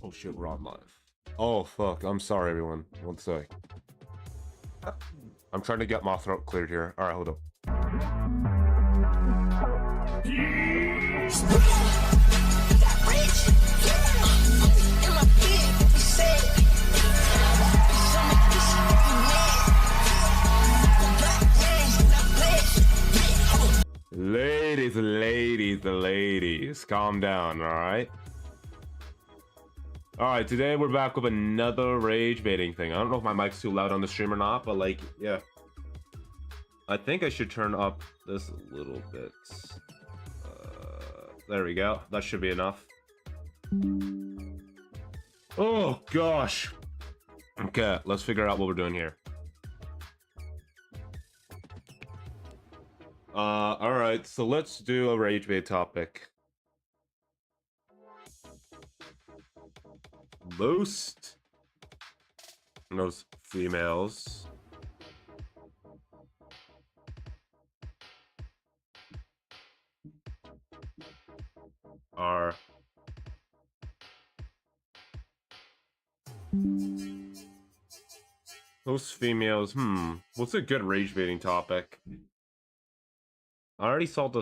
Oh shit, we're on live. Oh fuck, I'm sorry everyone. One sec. I'm trying to get my throat cleared here. Alright, hold up. Ladies, calm down, alright? Alright, today we're back with another rage baiting thing. I don't know if my mic's too loud on the stream or not, but like, yeah. I think I should turn up this a little bit. There we go. That should be enough. Oh, gosh. Okay, let's figure out what we're doing here. Alright, so let's do a rage bait topic. Most females are what's a good rage baiting topic? I already saw the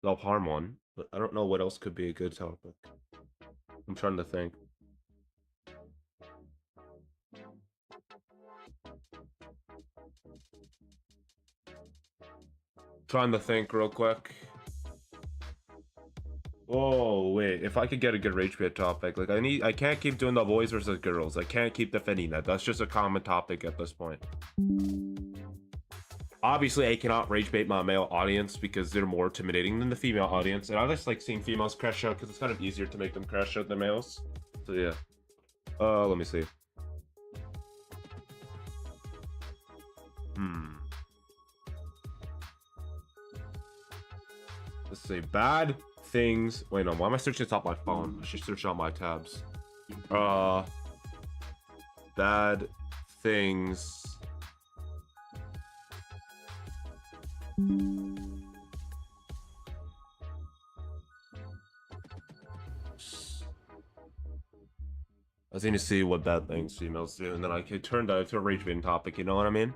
self-harm one, but I don't know what else could be a good topic. I'm trying to think. Trying to think real quick. Oh wait, if I could get a good rage bait topic, like I can't keep doing the boys versus girls. I can't keep defending that. That's just a common topic at this point. Obviously, I cannot rage bait my male audience because they're more intimidating than the female audience, and I just like seeing females crash out because it's kind of easier to make them crash out than males. So yeah. Let me see. Let's see. Bad things. Wait, no. Why am I searching top of my phone? I should search on my tabs. Bad things. I was going to see what bad things females do, and then I could turn that into a rage baiting topic, you know what I mean?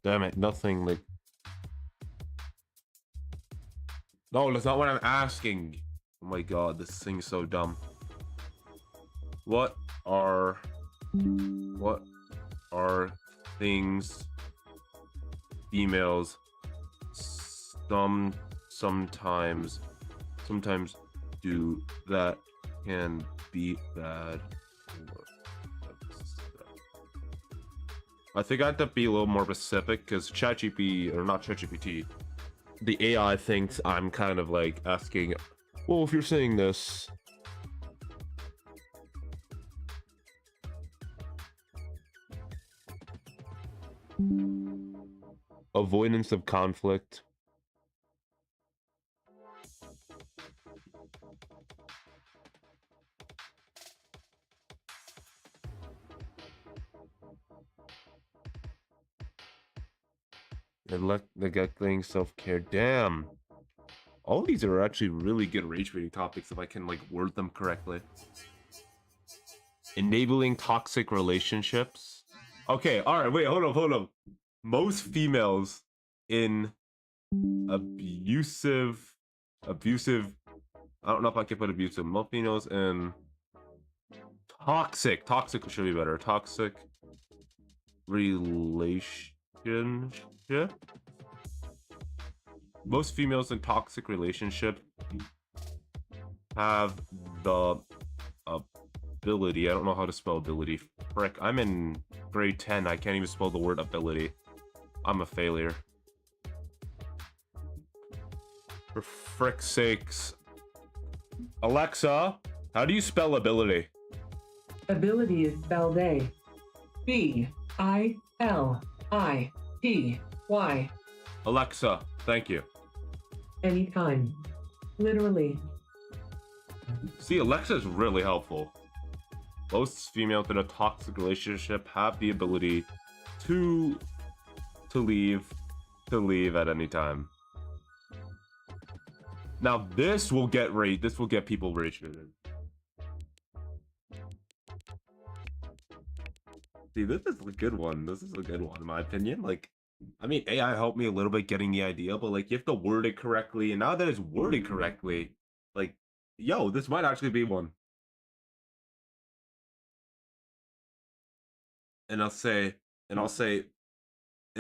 Damn it, nothing like... No, that's not what I'm asking. Oh my god, this thing's so dumb. What are things females sometimes do that can be bad? I think I have to be a little more specific because ChatGPT, or not ChatGPT, the AI thinks I'm kind of like asking, well, if you're saying this, avoidance of conflict. Neglecting self-care. Damn. All these are actually really good rage baiting topics if I can like word them correctly. Enabling toxic relationships. Okay, alright, wait, hold on. Most females in abusive, I don't know if I can put abusive, most females in toxic should be better, toxic relationship. Most females in toxic relationship have the ability, I don't know how to spell ability. Frick, I'm in grade 10, I can't even spell the word ability. I'm a failure. For frick's sakes. Alexa, how do you spell ability? Ability is spelled A-B-I-L-I-T-Y. Alexa, thank you. Anytime. Literally. See, Alexa is really helpful. Most females in a toxic relationship have the ability to leave at any time. Now this will get people rage baited. See, this is a good one. This is a good one, in my opinion. Like, I mean, AI helped me a little bit getting the idea, but like, you have to word it correctly. And now that it's worded correctly, like, yo, this might actually be one. And I'll say, and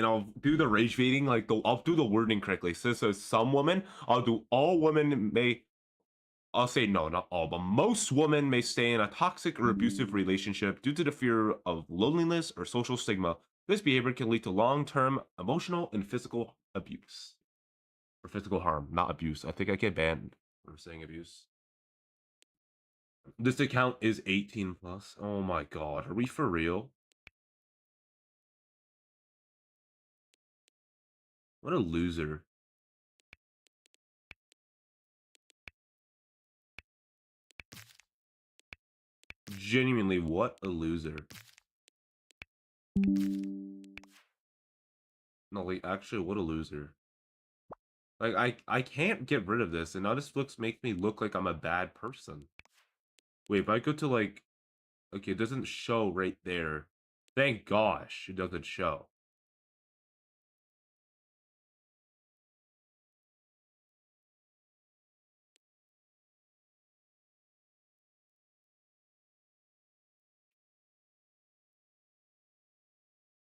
I'll do the rage baiting. Like, I'll do the wording correctly. So some women, I'll do all women may. I'll say no, not all, but most women may stay in a toxic or abusive relationship due to the fear of loneliness or social stigma. This behavior can lead to long-term emotional and physical abuse. Or physical harm, not abuse. I think I get banned for saying abuse. This account is 18 plus. Oh my god, are we for real? What a loser. Genuinely, what a loser. No, like, actually, what a loser. Like, I can't get rid of this, and now this makes me look like I'm a bad person. Wait, if I go to, like... Okay, it doesn't show right there. Thank gosh, it doesn't show.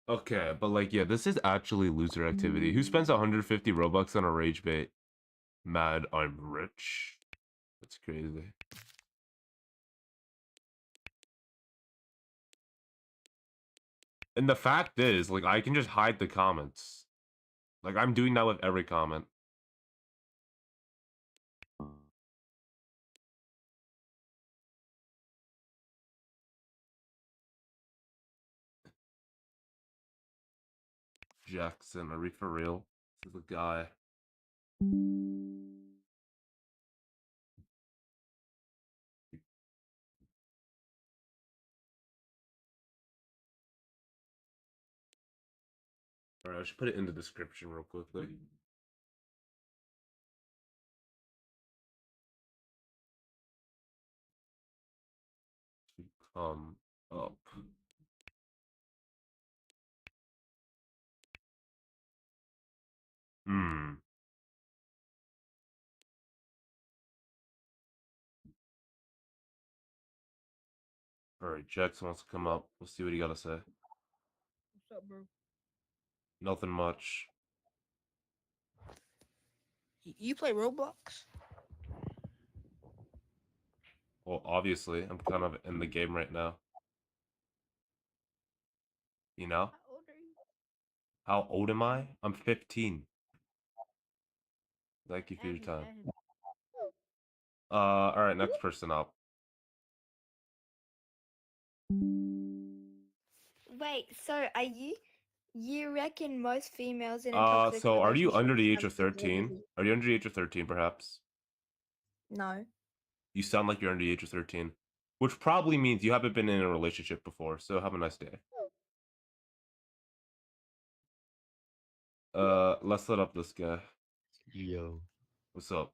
Okay, but like, yeah, this is actually loser activity. Who spends 150 Robux on a rage bait? Mad, I'm rich. That's crazy. And the fact is, like, I can just hide the comments. Like, I'm doing that with every comment. Jackson, are we for real? This is a guy. Alright, I should put it in the description real quickly. To come up. Hmm. Alright, Jackson wants to come up. We'll see what he gotta say. What's up, bro? Nothing much. You play Roblox? Well, obviously, I'm kind of in the game right now. You know? How old are you? How old am I? I'm 15. Thank you for your Add time. add him. Alright, next person up. Wait, so are you reckon most females in a toxic So are you under relationship the age have of the 13? ability? Are you under the age of 13, perhaps? No. You sound like you're under the age of 13. Which probably means you haven't been in a relationship before, so have a nice day. Let's set up this guy. Yo, What's up?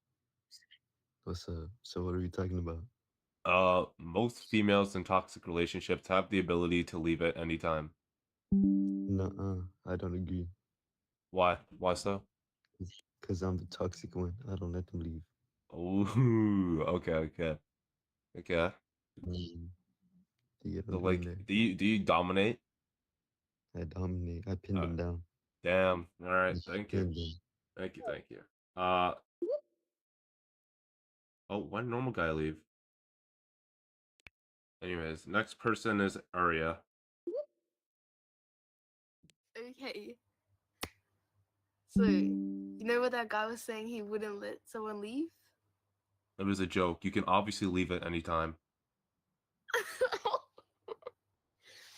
what's up? So what are we talking about? Most females in toxic relationships have the ability to leave at any time. Nuh-uh, I don't agree. Why? Why so? Cause I'm the toxic one. I don't let them leave. Ooh, okay. Mm, they get So ugly in like, there. do you dominate? I dominate. I pin them down. Damn. All right. Just Thank pin you. them. Thank you. Oh, why did normal guy leave? Anyways, next person is Arya. Okay. So, you know what that guy was saying? He wouldn't let someone leave. It was a joke. You can obviously leave at any time.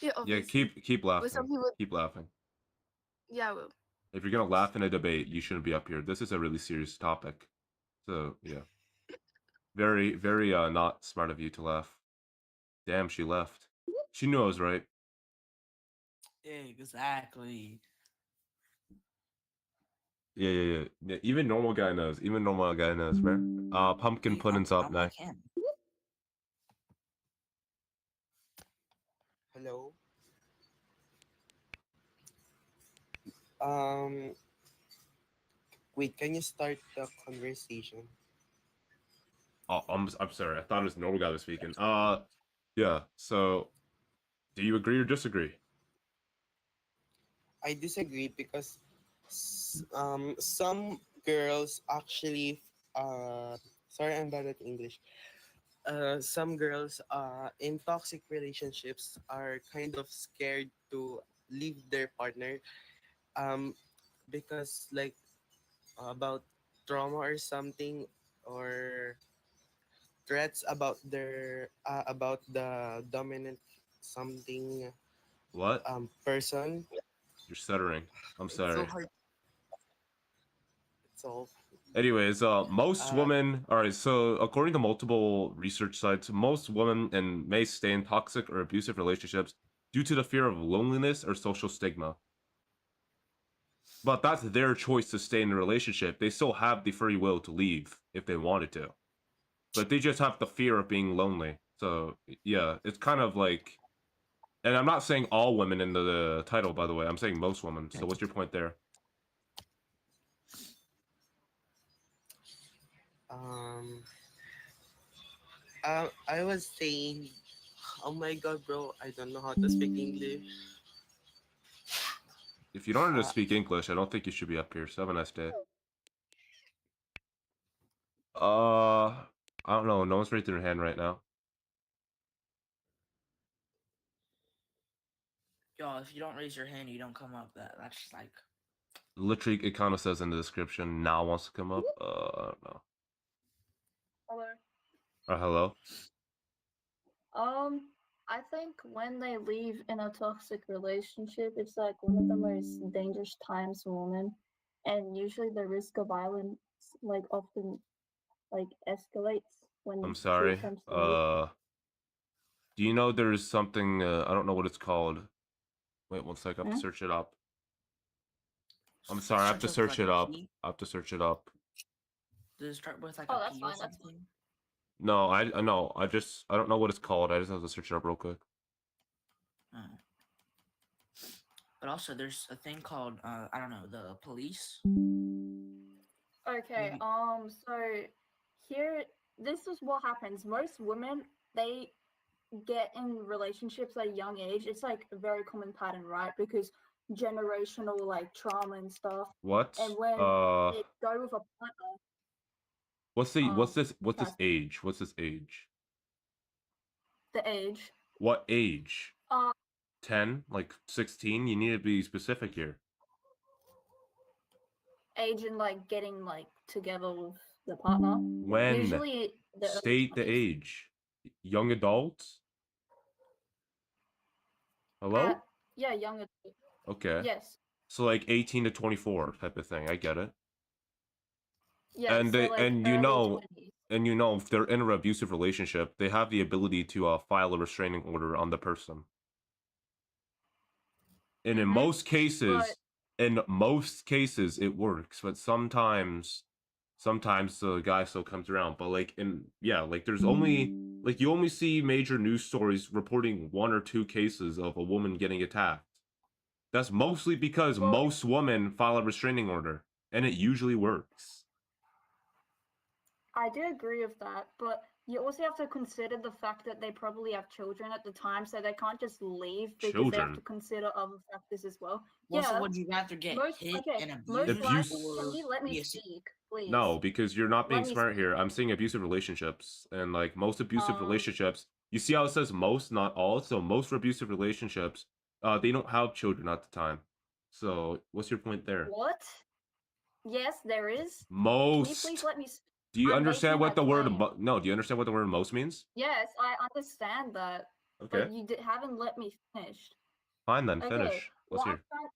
Yeah, Yeah, obviously. keep But some laughing. people, Keep laughing. yeah, I will. If you're gonna laugh in a debate, you shouldn't be up here. This is a really serious topic. So yeah. Very, very not smart of you to laugh. Damn, she left. She knew I was right. Exactly. Yeah. Even normal guy knows. Even normal guy knows, man. Pumpkin Hey, pudding's up I'm like next. him. Hello. Um, Wait, can you start the conversation? Oh, I'm sorry. I thought it was a normal guy was speaking. Yeah. So, do you agree or disagree? I disagree because some girls actually sorry, I'm bad at English. Some girls in toxic relationships are kind of scared to leave their partner um because like about trauma or something, or threats about the dominant something What? person. You're stuttering. I'm It's so sorry. hard. So Anyways, most uh women. All right. So, according to multiple research sites, most women and may stay in toxic or abusive relationships due to the fear of loneliness or social stigma. But that's their choice to stay in a relationship. They still have the free will to leave if they wanted to, but they just have the fear of being lonely. So yeah, it's kind of like, and I'm not saying all women in the title, by the way. I'm saying most women. So what's your point there? um I was saying, oh my god, bro, I don't know how to speak English. If you don't know how to uh speak English, I don't think you should be up here. So have a nice day. I don't know. No one's raising their hand right now. Yo, if you don't raise your hand, you don't come up. That's just like Literally, it kind of says in the description. Now wants to come up. I don't know. Hello. Hello. I think when they leave in a toxic relationship, it's like one of the most dangerous times for women, and usually the risk of violence like often like escalates when I'm she sorry. attempts to leave. Do you know there's something? I don't know what it's called. Wait one sec. I have to Hmm? search it up. I'm sorry. I have to starts with search like it a up. P. I have to search it up. Does it start with like Oh, a that's P or fine. That's fine. something? No, I know. I don't know what it's called. I just have to search it up real quick. Oh. But also, there's a thing called I don't know, the police. Okay. Maybe. So here, this is what happens. Most women they get in relationships at a young age. It's like a very common pattern, right? Because generational like trauma and stuff. What? And when they go with a partner, What's sorry, this age? What's this age? the age. What age? Uh, 10? Like 16? You need to be specific here. age and like getting like together with the partner. When? Usually the early State the 20s. age. Young adults? Hello? Yeah, young adult. Okay. Yes. So like 18 to 24 type of thing. I get it. Yeah. And So they like and early 20s. if they're in an abusive relationship, they have the ability to file a restraining order on the person. And But in most cases it works, but sometimes the guy still comes around. But like there's only like you only see major news stories reporting 1 or 2 cases of a woman getting attacked. That's mostly because well, most women file a restraining order, and it usually works. I do agree with that, but you also have to consider the fact that they probably have children at the time, so they can't just leave because they have to Children. consider other factors as well. Well, so Yeah, would you rather get hit and most abused, likely. Abuse- Can you let me be a speak, please? No, because you're not being Let me smart speak. here. I'm saying abusive relationships, and like most abusive Um, relationships, you see how it says most, not all. So most abusive relationships, they don't have children at the time. So what's your point there? What? Yes, there is. Can you Most. please let me speak? Do you I'm understand making what a the word claim. no? Do you understand what the word most means? Yes, I understand that, Okay, but you haven't let me finish. fine then. Okay, Finish. Let's what I'm hear. trying.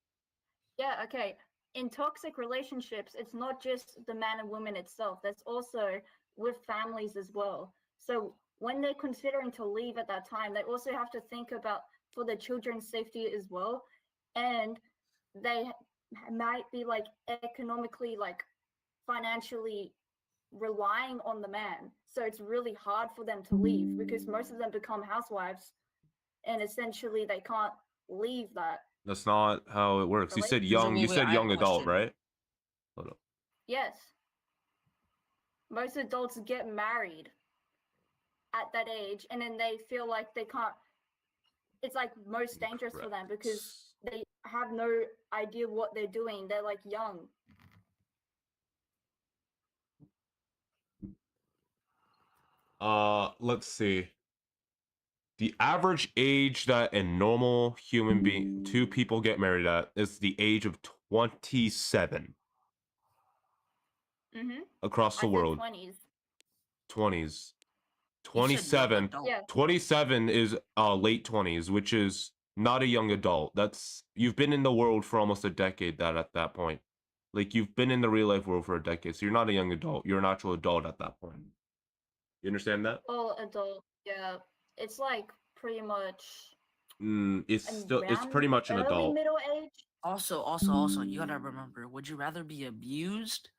Yeah, okay. In toxic relationships, it's not just the man and woman itself. That's also with families as well. So when they're considering to leave at that time, they also have to think about for the children's safety as well, and they might be like economically, like financially relying on the man. So it's really hard for them to leave because most of them become housewives, and essentially they can't leave that. That's not how it works. You said Relationship. young. You wait, said I have young a adult, question. right? Hold up. Yes. Most adults get married at that age, and then they feel like they can't. It's like most dangerous for them because they have no idea what they're doing. They're like young. Let's see. The average age that a normal human being, two people get married at, is the age of 27 Mm-hmm. across the world. 20s. 20s. You said young 27. adult. Yeah. 27 is late 20s, which is not a young adult. That's you've been in the world for almost a decade at that point. Like you've been in the real life world for a decade, so you're not a young adult. You're an actual adult at that point. You understand that? All adult. Yeah. It's like pretty much It's around pretty much an early adult. middle age. Also, you gotta remember, would you rather be abused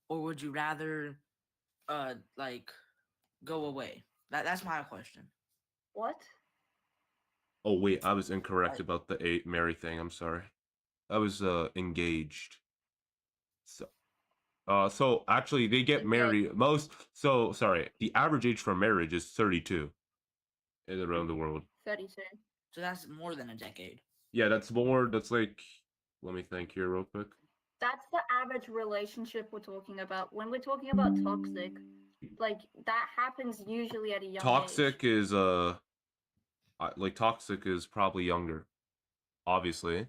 or would you rather like go away? That's my question. What? Oh wait, I was incorrect Right. about the Mary thing. I'm sorry. I was engaged. So actually they get Okay. married sorry, the average age for marriage is 32 around the world. 32. So that's more than a decade. Yeah, that's like, let me think here real quick. That's the average relationship we're talking about. When we're talking about toxic, like that happens usually at a young Toxic age. is toxic is probably younger, obviously.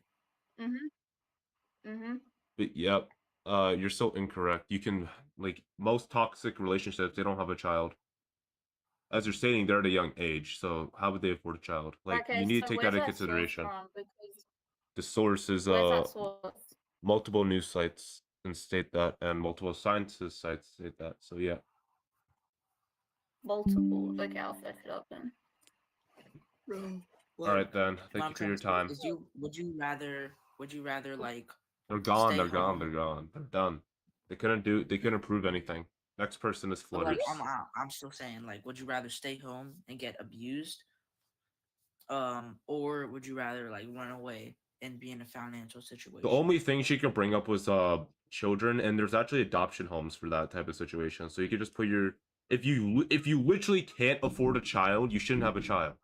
But yep, you're so incorrect. You can like most toxic relationships, they don't have a child. As you're stating, they're at a young age, so how would they afford a child? Like Okay, you need so to take where's that into that source consideration. from? Because The source is where's that source? multiple news sites and state that, and multiple sciences sites state that. So yeah. Multiple. Okay, I'll search it up then. All right then. What Thank I'm you for trying your to say time. is would you rather like They're gone. stay They're gone. home? They're gone. They're done. They couldn't prove anything. Next person is But like Flutters. I'm still saying, like, would you rather stay home and get abused, or would you rather like run away and be in a financial situation? The only thing she could bring up was children, and there's actually adoption homes for that type of situation. So you could just put your if you literally can't afford a child, you shouldn't have a child.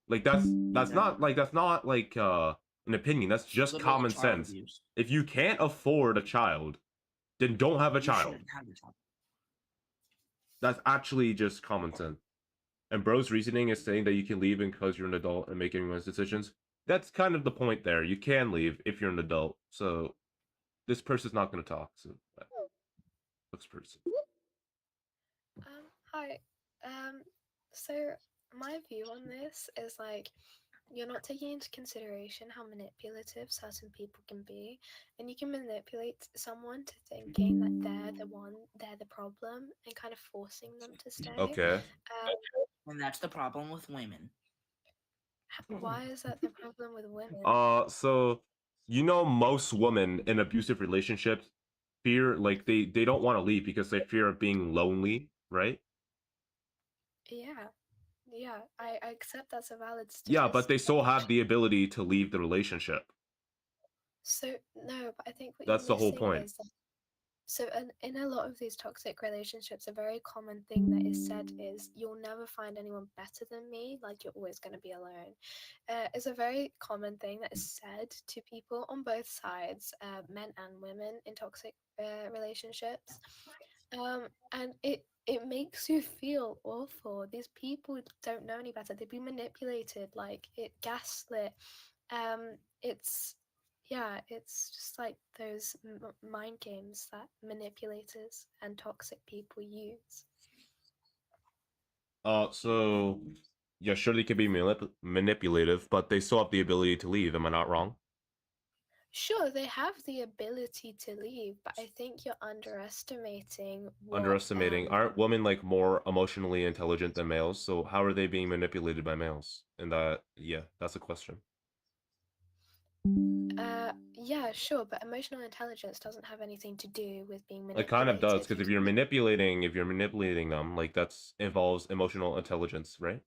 Like that's not like an opinion. That's just Literally common child sense. abuse. If you can't afford a child, then don't have a You child. shouldn't have a child. That's actually just common sense. And bro's reasoning is saying that you can leave because you're an adult and make anyone's decisions. That's kind of the point there. You can leave if you're an adult. So this person's not going to talk. So next person. Hi. So my view on this is like you're not taking into consideration how manipulative certain people can be, and you can manipulate someone to thinking that they're the problem, and kind of forcing them to stay. Okay. And that's the problem with women. Why is that the problem with women? So most women in abusive relationships fear like they don't want to leave because they fear of being lonely, right? Yeah, I accept that's a valid statistic. Yeah, but they still have the ability to leave the relationship. So no, but I think what That's you're the whole missing point. is that, so in a lot of these toxic relationships, a very common thing that is said is you'll never find anyone better than me, like you're always going to be alone. It's a very common thing that is said to people on both sides, men and women in toxic relationships. And it makes you feel awful. These people don't know any better. They've been manipulated, like it gaslit. It's just like those mind games that manipulators and toxic people use. So yeah, sure they can be manipulative, but they still have the ability to leave. Am I not wrong? Sure, they have the ability to leave, but I think you're underestimating what Underestimating. Aren't women like more emotionally intelligent than males? So how are they being manipulated by males? And yeah, that's a question. Yeah, sure, but emotional intelligence doesn't have anything to do with being It manipulated. kind of does, because You if you're manipulating them, like that's involves emotional intelligence, right?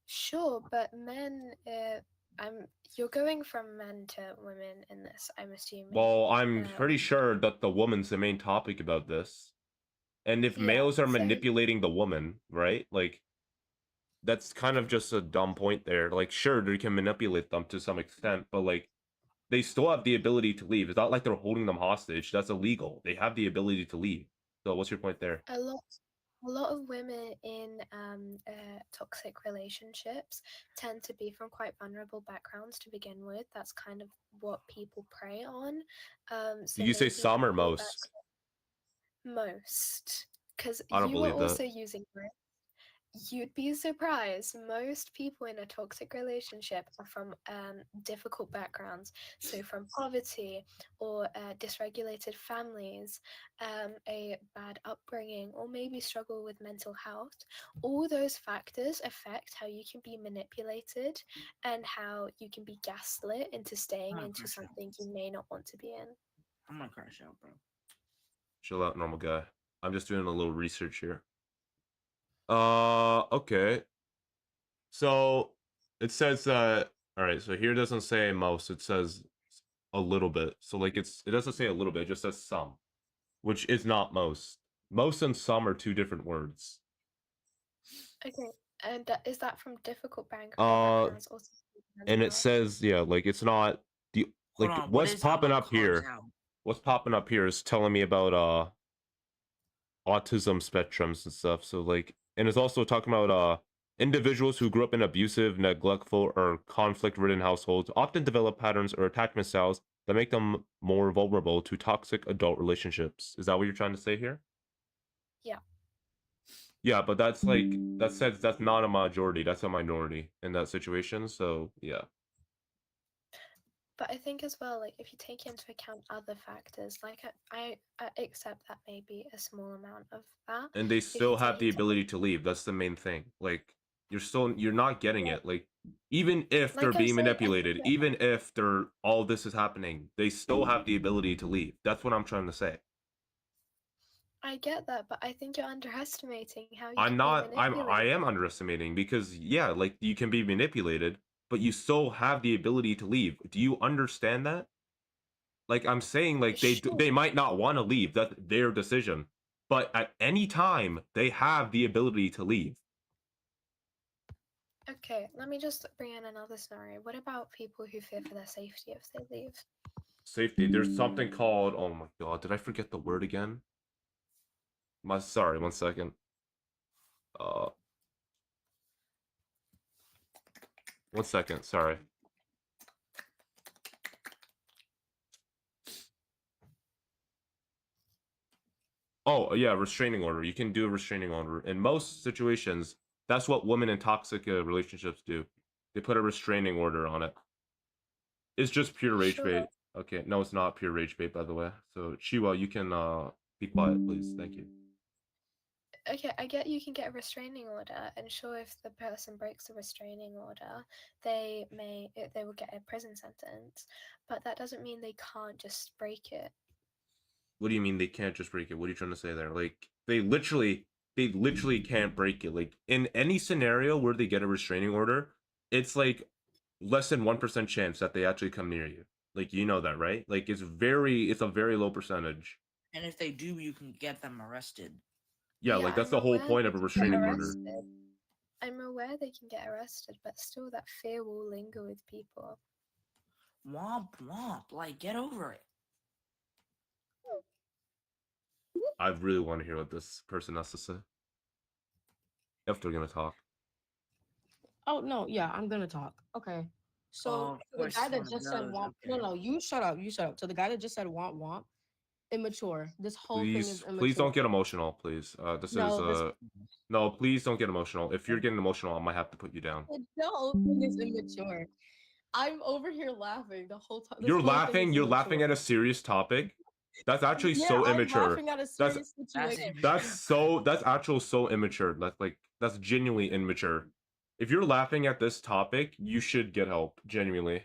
Sure, but men, you're going from men to women in this, I'm assuming. Well, I'm pretty sure that the woman's the main topic about this. And if males are so- manipulating the woman, right? Like, that's kind of just a dumb point there. Like, sure, they can manipulate them to some extent, but like, they still have the ability to leave. It's not like they're holding them hostage. That's illegal. They have the ability to leave. So, what's your point there? A lot of women in toxic relationships tend to be from quite vulnerable backgrounds to begin with. That's kind of what people prey on. So Did you say maybe some or people most? Most, because I don't you were believe that. also using most. You'd be surprised. Most people in a toxic relationship are from difficult backgrounds, so from poverty or dysregulated families, a bad upbringing, or maybe struggle with mental health. All those factors affect how you can be manipulated and how you can be gaslit into staying into something you may not want to be in. I'm gonna crash out, bro. Chill out, normal guy. I'm just doing a little research here. Okay. So it says that. All right. So here it doesn't say most. It says a little bit. So like it doesn't say a little bit. It just says some, which is not most. Most and some are two different words. Okay, and is that from difficult backgrounds or and it says like it's not the Hold like on, what what's is how popping about up here. cards out? What's popping up here is telling me about autism spectrums and stuff. So like, and it's also talking about individuals who grew up in abusive, neglectful, or conflict-ridden households often develop patterns or attachment styles that make them more vulnerable to toxic adult relationships. Is that what you're trying to say here? Yeah. Yeah, but that's like that says that's not a majority, that's a minority in that situation. So yeah. But I think as well, like if you take into account other factors, like I accept that maybe a small amount of that. And they If you still have take the into- ability to leave. That's the main thing. Like you're not getting it. Like even if they're Like I'm being saying, I manipulated, think that- even if they're all this is happening, they still have the ability to leave. That's what I'm trying to say. I get that, but I think you're underestimating how you I'm can not. be I manipulated. am underestimating because yeah, like you can be manipulated, but you still have the ability to leave. Do you understand that? Like I'm saying, like they might not want to leave. That's their decision. But at any time, they have the ability to leave. Okay, let me just bring in another scenario. What about people who fear for their safety if they leave? Safety. There's something called. Oh my god! Did I forget the word again? Sorry. 1 second. 1 second. Sorry. Oh yeah, restraining order. You can do a restraining order in most situations. That's what women in toxic relationships do. They put a restraining order on it. It's just pure rage Sure. bait. Okay, no, it's not pure rage bait, by the way. So Chiwa, you can be quiet, please. Thank you. Okay, I get you can get a restraining order, and sure, if the person breaks the restraining order, they will get a prison sentence, but that doesn't mean they can't just break it. What do you mean they can't just break it? What are you trying to say there? Like they literally can't break it. Like in any scenario where they get a restraining order, it's like less than 1% chance that they actually come near you. Like you know that, right? Like it's a very low percentage. And if they do, you can get them arrested. Yeah, like that's the whole point of a restraining order. I'm aware they can get arrested, but still that fear will linger with people. Womp womp, like get over it. I really want to hear what this person has to say. If they're gonna talk. Oh no, yeah, I'm gonna talk. Okay. So the guy that just said womp, no, you shut up, you shut up. So the guy that just said womp, immature. This whole thing is immature. Please don't get emotional, please. No, please don't get emotional. If you're getting emotional, I might have to put you down. The whole thing is immature. I'm over here laughing the whole time. You're laughing. You're laughing at a serious topic. That's actually so I'm immature. laughing at a That's serious situation. that's actually so immature. That's genuinely immature. If you're laughing at this topic, you should get help. Genuinely.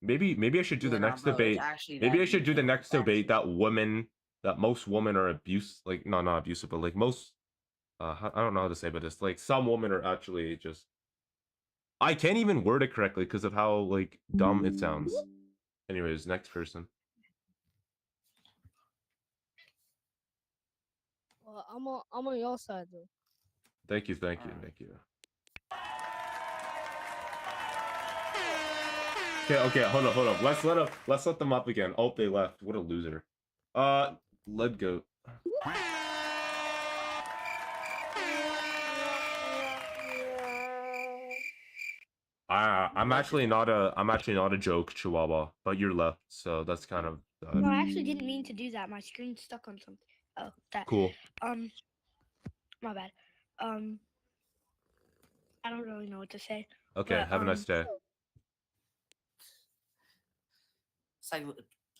Maybe I should do the next debate. Maybe I should do the next debate that most women are not abusive, but like most I don't know how to say, but it's like some women are actually just I can't even word it correctly because of how like dumb it sounds. Anyways, next person. Well, I'm on your side though. Thank you. Okay, hold up. Let's let them up again. Oh, they left. What a loser. Let go. I'm actually not a joke, Chihuahua, but you're left, so that's kind of No, I actually didn't mean to do that. My screen stuck on something. Oh, that. cool. My bad. I don't really know what to say. Okay, but, have a nice day. It's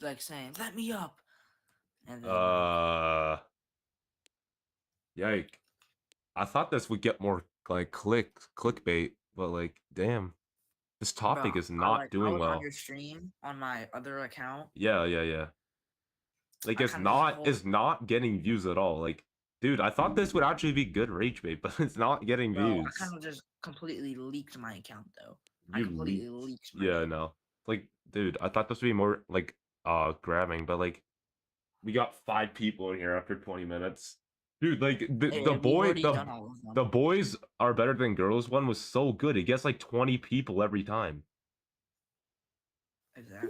like saying, "Let me up," and then yike. I thought this would get more like clickbait, but like, damn, this topic bro, is not I doing was well. on your stream on my other account. Yeah. Like it's not getting views at all. Like, dude, I thought this would actually be good rage bait, but it's not getting views. I kind of just completely leaked my account though. You I completely leaked my yeah, no. Like, dude, I thought this would be more like grabbing, but like we got 5 people in here after 20 minutes. Dude, like the boys are better than girls one was so good. It gets like 20 people every time. Exactly.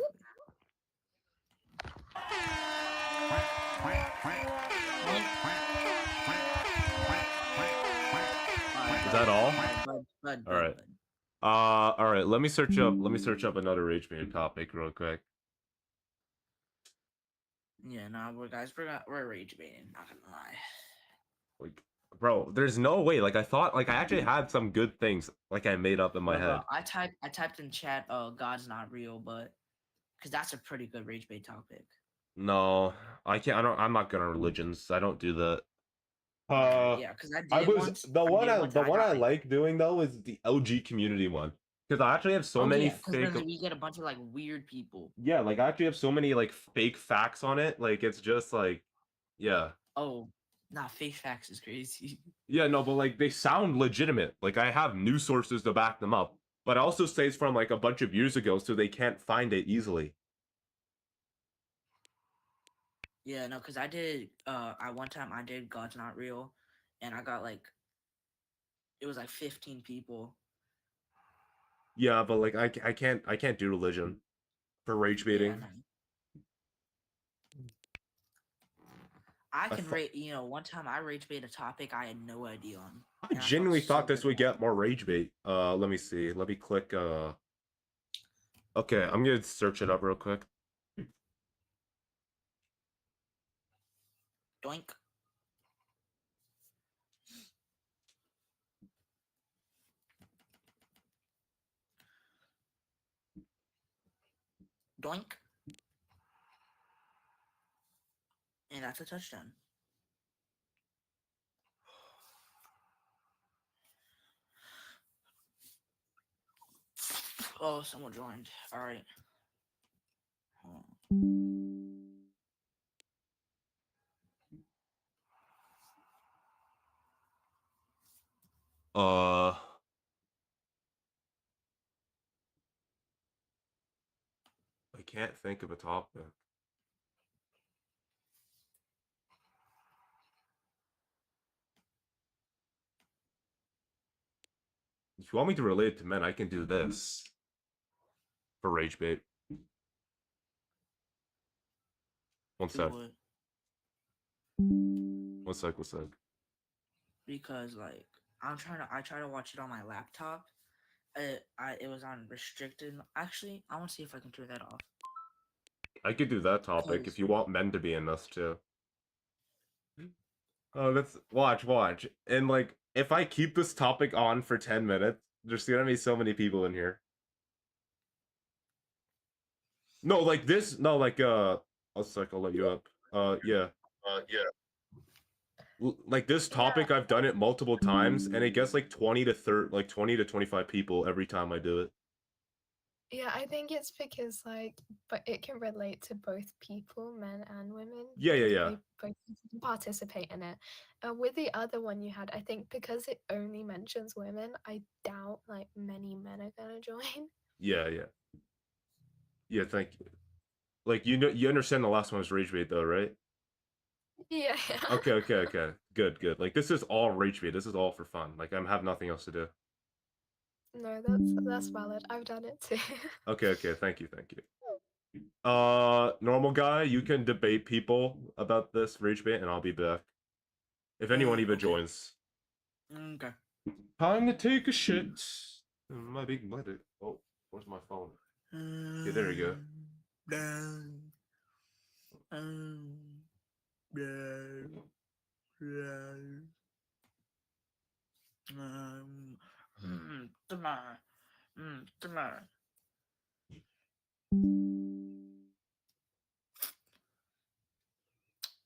Is that all? All right. All right. Let me search up another rage bait topic real quick. Yeah, no, we're rage baiting. Not gonna lie. Like, bro, there's no way. Like, I thought, like, I actually had some good things, like, I made up in my head. I typed in chat, God's not real, but because that's a pretty good rage bait topic. No, I can't. I'm not good on religions. I don't do that. Yeah, because the one I like doing though is the LG community one because I actually have so many fake. You get a bunch of like weird people. Yeah, like I actually have so many like fake facts on it. Like it's just like, yeah. Oh, nah, fake facts is crazy. Yeah, no, but like they sound legitimate. Like I have news sources to back them up, but it also says from like a bunch of years ago, so they can't find it easily. Yeah, no, because I did. One time I did God's Not Real, and I got like, it was like 15 people. Yeah, but like I can't do religion for rage baiting. Yeah, no. I can rate. One time I rage bait a topic I had no idea on. I genuinely thought this would get more rage bait. Let me see. Let me click. Okay, I'm gonna search it up real quick. Doink. Doink. And that's a touchdown. Oh, someone joined. All right. I can't think of a topic. If you want me to relate it to men, I can do this for rage bait. One sec. One sec. Because like I try to watch it on my laptop. It was on restricted. Actually, I want to see if I can turn that off. I could do that topic if you want men to be in this too. Oh, let's watch. And like if I keep this topic on for 10 minutes, there's gonna be so many people in here. No, like this. No, like I'll sec. I'll let you up. Yeah. Like this topic, I've done it multiple times, and it gets like 20 to 25 people every time I do it. Yeah, I think it's because like, but it can relate to both people, men and women. Yeah. They both can participate in it. With the other one you had, I think because it only mentions women, I doubt like many men are gonna join. Yeah. Yeah. Thank you. Like you understand the last one was rage bait though, right? Yeah. Okay. Good. Like this is all rage bait. This is all for fun. Like I have nothing else to do. No, that's valid. I've done it too. Okay. Thank you. Normal guy, you can debate people about this rage bait, and I'll be back. If anyone even Okay. joins. Okay. Time to take a shit. My big bladder. Oh, where's my phone? Okay, there you go.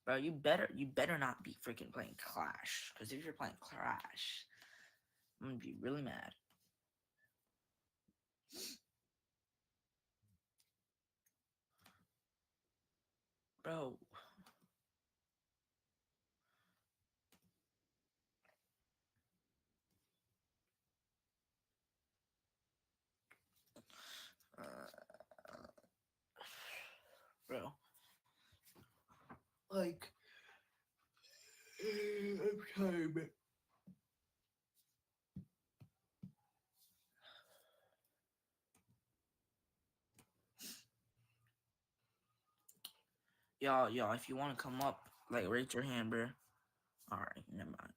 Bro, you better not be freaking playing Clash. Because if you're playing Clash, I'm gonna be really mad. Bro. Bro. Like, I'm sorry, but y'all, if you want to come up, like, raise your hand, bro. All right, never mind.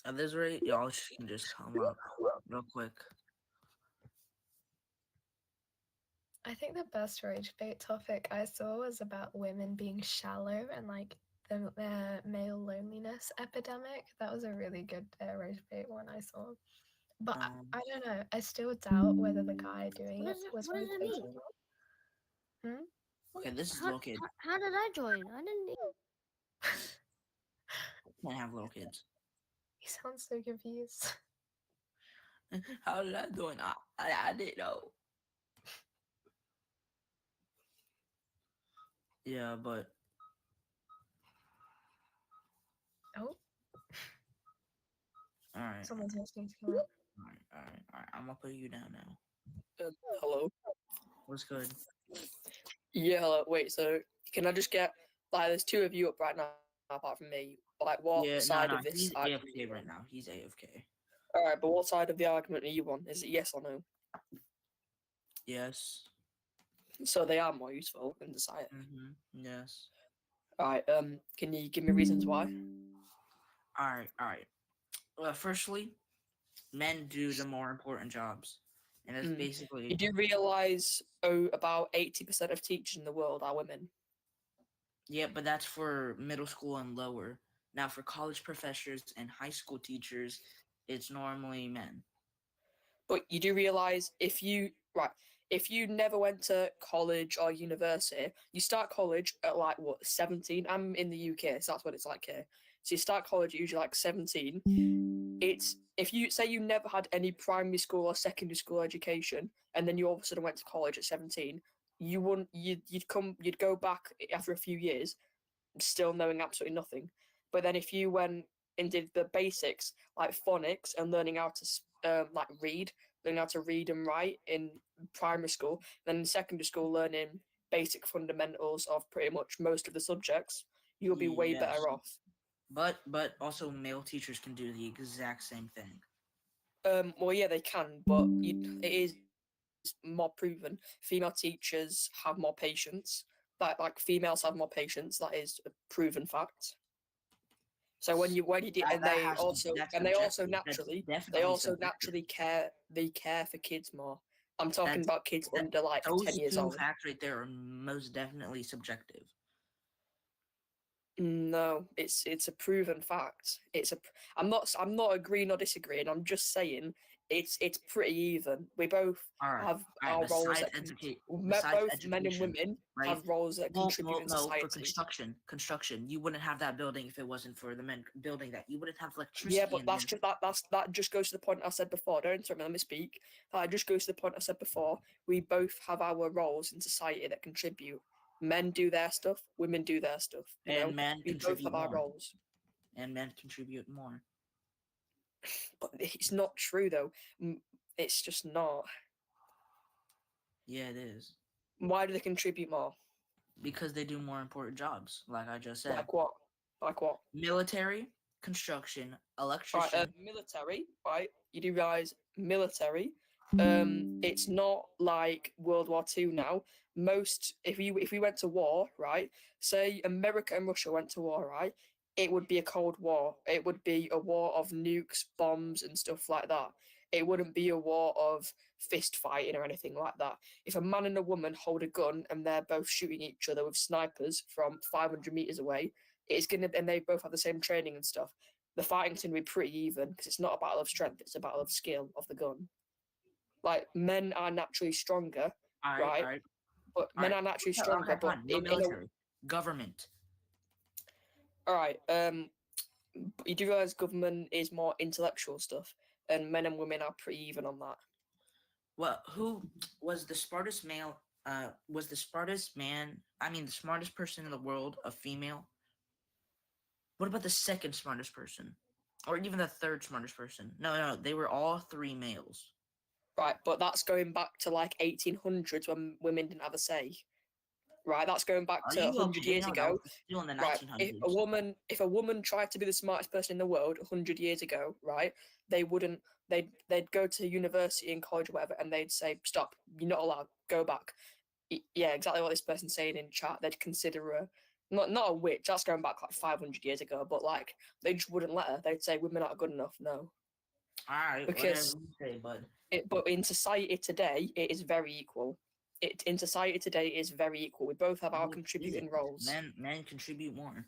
At this rate, y'all can just come up real quick. I think the best rage bait topic I saw was about women being shallow and like the male loneliness epidemic. That was a really good rage bait one I saw. But I don't know. I still doubt whether the guy doing it was replaceable. Okay, this is little kid. How did I join? I didn't. Can't have little kids. He sounds so confused. How did I join? I didn't know. Yeah, but Oh. All right. Someone's asking to come up. All right. I'm gonna put you down now. Hello. What's good? Yeah, hello. Wait, so can I just get like there's two of you up right now apart from me. Like what side of this he's argument? AFK right now. He's AFK. Alright, but what side of the argument are you on? Is it yes or no? Yes. So they are more useful in society. Yes. Alright, can you give me reasons why? Alright. Well, firstly, men do the more important jobs. And it's basically You do realise about 80% of teachers in the world are women. Yeah, but that's for middle school and lower. Now for college professors and high school teachers, it's normally men. But you do realise if you never went to college or university, you start college at like what 17. I'm in the UK, so that's what it's like here. So you start college at usually like 17. It's if you say you never had any primary school or secondary school education, and then you all of a sudden went to college at 17, you'd go back after a few years, still knowing absolutely nothing. But then if you went and did the basics like phonics and learning how to learning how to read and write in primary school, then in secondary school learning basic fundamentals of pretty much most of the subjects, you'll be way better off. But also male teachers can do the exact same thing. Well, yeah, they can, but it is more proven. Female teachers have more patience. Like females have more patience. That is a proven fact. So when you did, and they also naturally care. They care for kids more. I'm talking about kids under like 10 years old. Those two facts right there are most definitely subjective. No, it's a proven fact. I'm not agreeing or disagreeing. I'm just saying it's pretty even. We both All right, have all right. our roles Besides that besides both men and education, women right? have roles that Well, contribute in no, for society. construction, you wouldn't have that building if it wasn't for the men building that. You wouldn't have electricity. Yeah, but in that's there. just that just goes to the point I said before. Don't interrupt me. Let me speak. That just goes to the point I said before. We both have our roles in society that contribute. Men do their stuff. Women do their stuff. You know, And men we both contribute have our more. roles. And men contribute more. But it's not true though. It's just not. Yeah, it is. Why do they contribute more? Because they do more important jobs, like I just said. Like what? Like what? Military, construction, Right, electrician. military. Right, you do realize military. It's not like World War II now. Most, if we went to war, right? Say America and Russia went to war, right? It would be a Cold War. It would be a war of nukes, bombs, and stuff like that. It wouldn't be a war of fist fighting or anything like that. If a man and a woman hold a gun and they're both shooting each other with snipers from 500 meters away, and they both have the same training and stuff. The fighting's gonna be pretty even because it's not a battle of strength; it's a battle of skill of the gun. Like men are naturally stronger, right? But men are naturally stronger, Okay, but fine. No military, government. All right. You do realize government is more intellectual stuff, and men and women are pretty even on that. Well, who was the smartest male? Was the smartest man? I mean, the smartest person in the world a female? What about the second smartest person, or even the third smartest person? No, they were all three males. Right, but that's going back to like 1800s when women didn't have a say. Right, that's going back Are to you 100 okay? years No, ago. still in the Right, 1900s. if a woman tried to be the smartest person in the world 100 years ago, right, they wouldn't. They'd go to university and college or whatever, and they'd say, "Stop! You're not allowed. Go back." Yeah, exactly what this person's saying in chat. They'd consider her not a witch. That's going back like 500 years ago. But like, they just wouldn't let her. They'd say women aren't good enough. No. All right, Because whatever you say, bud. But in society today, it is very equal. In society today is very equal. We both have our contributing roles. Men contribute more.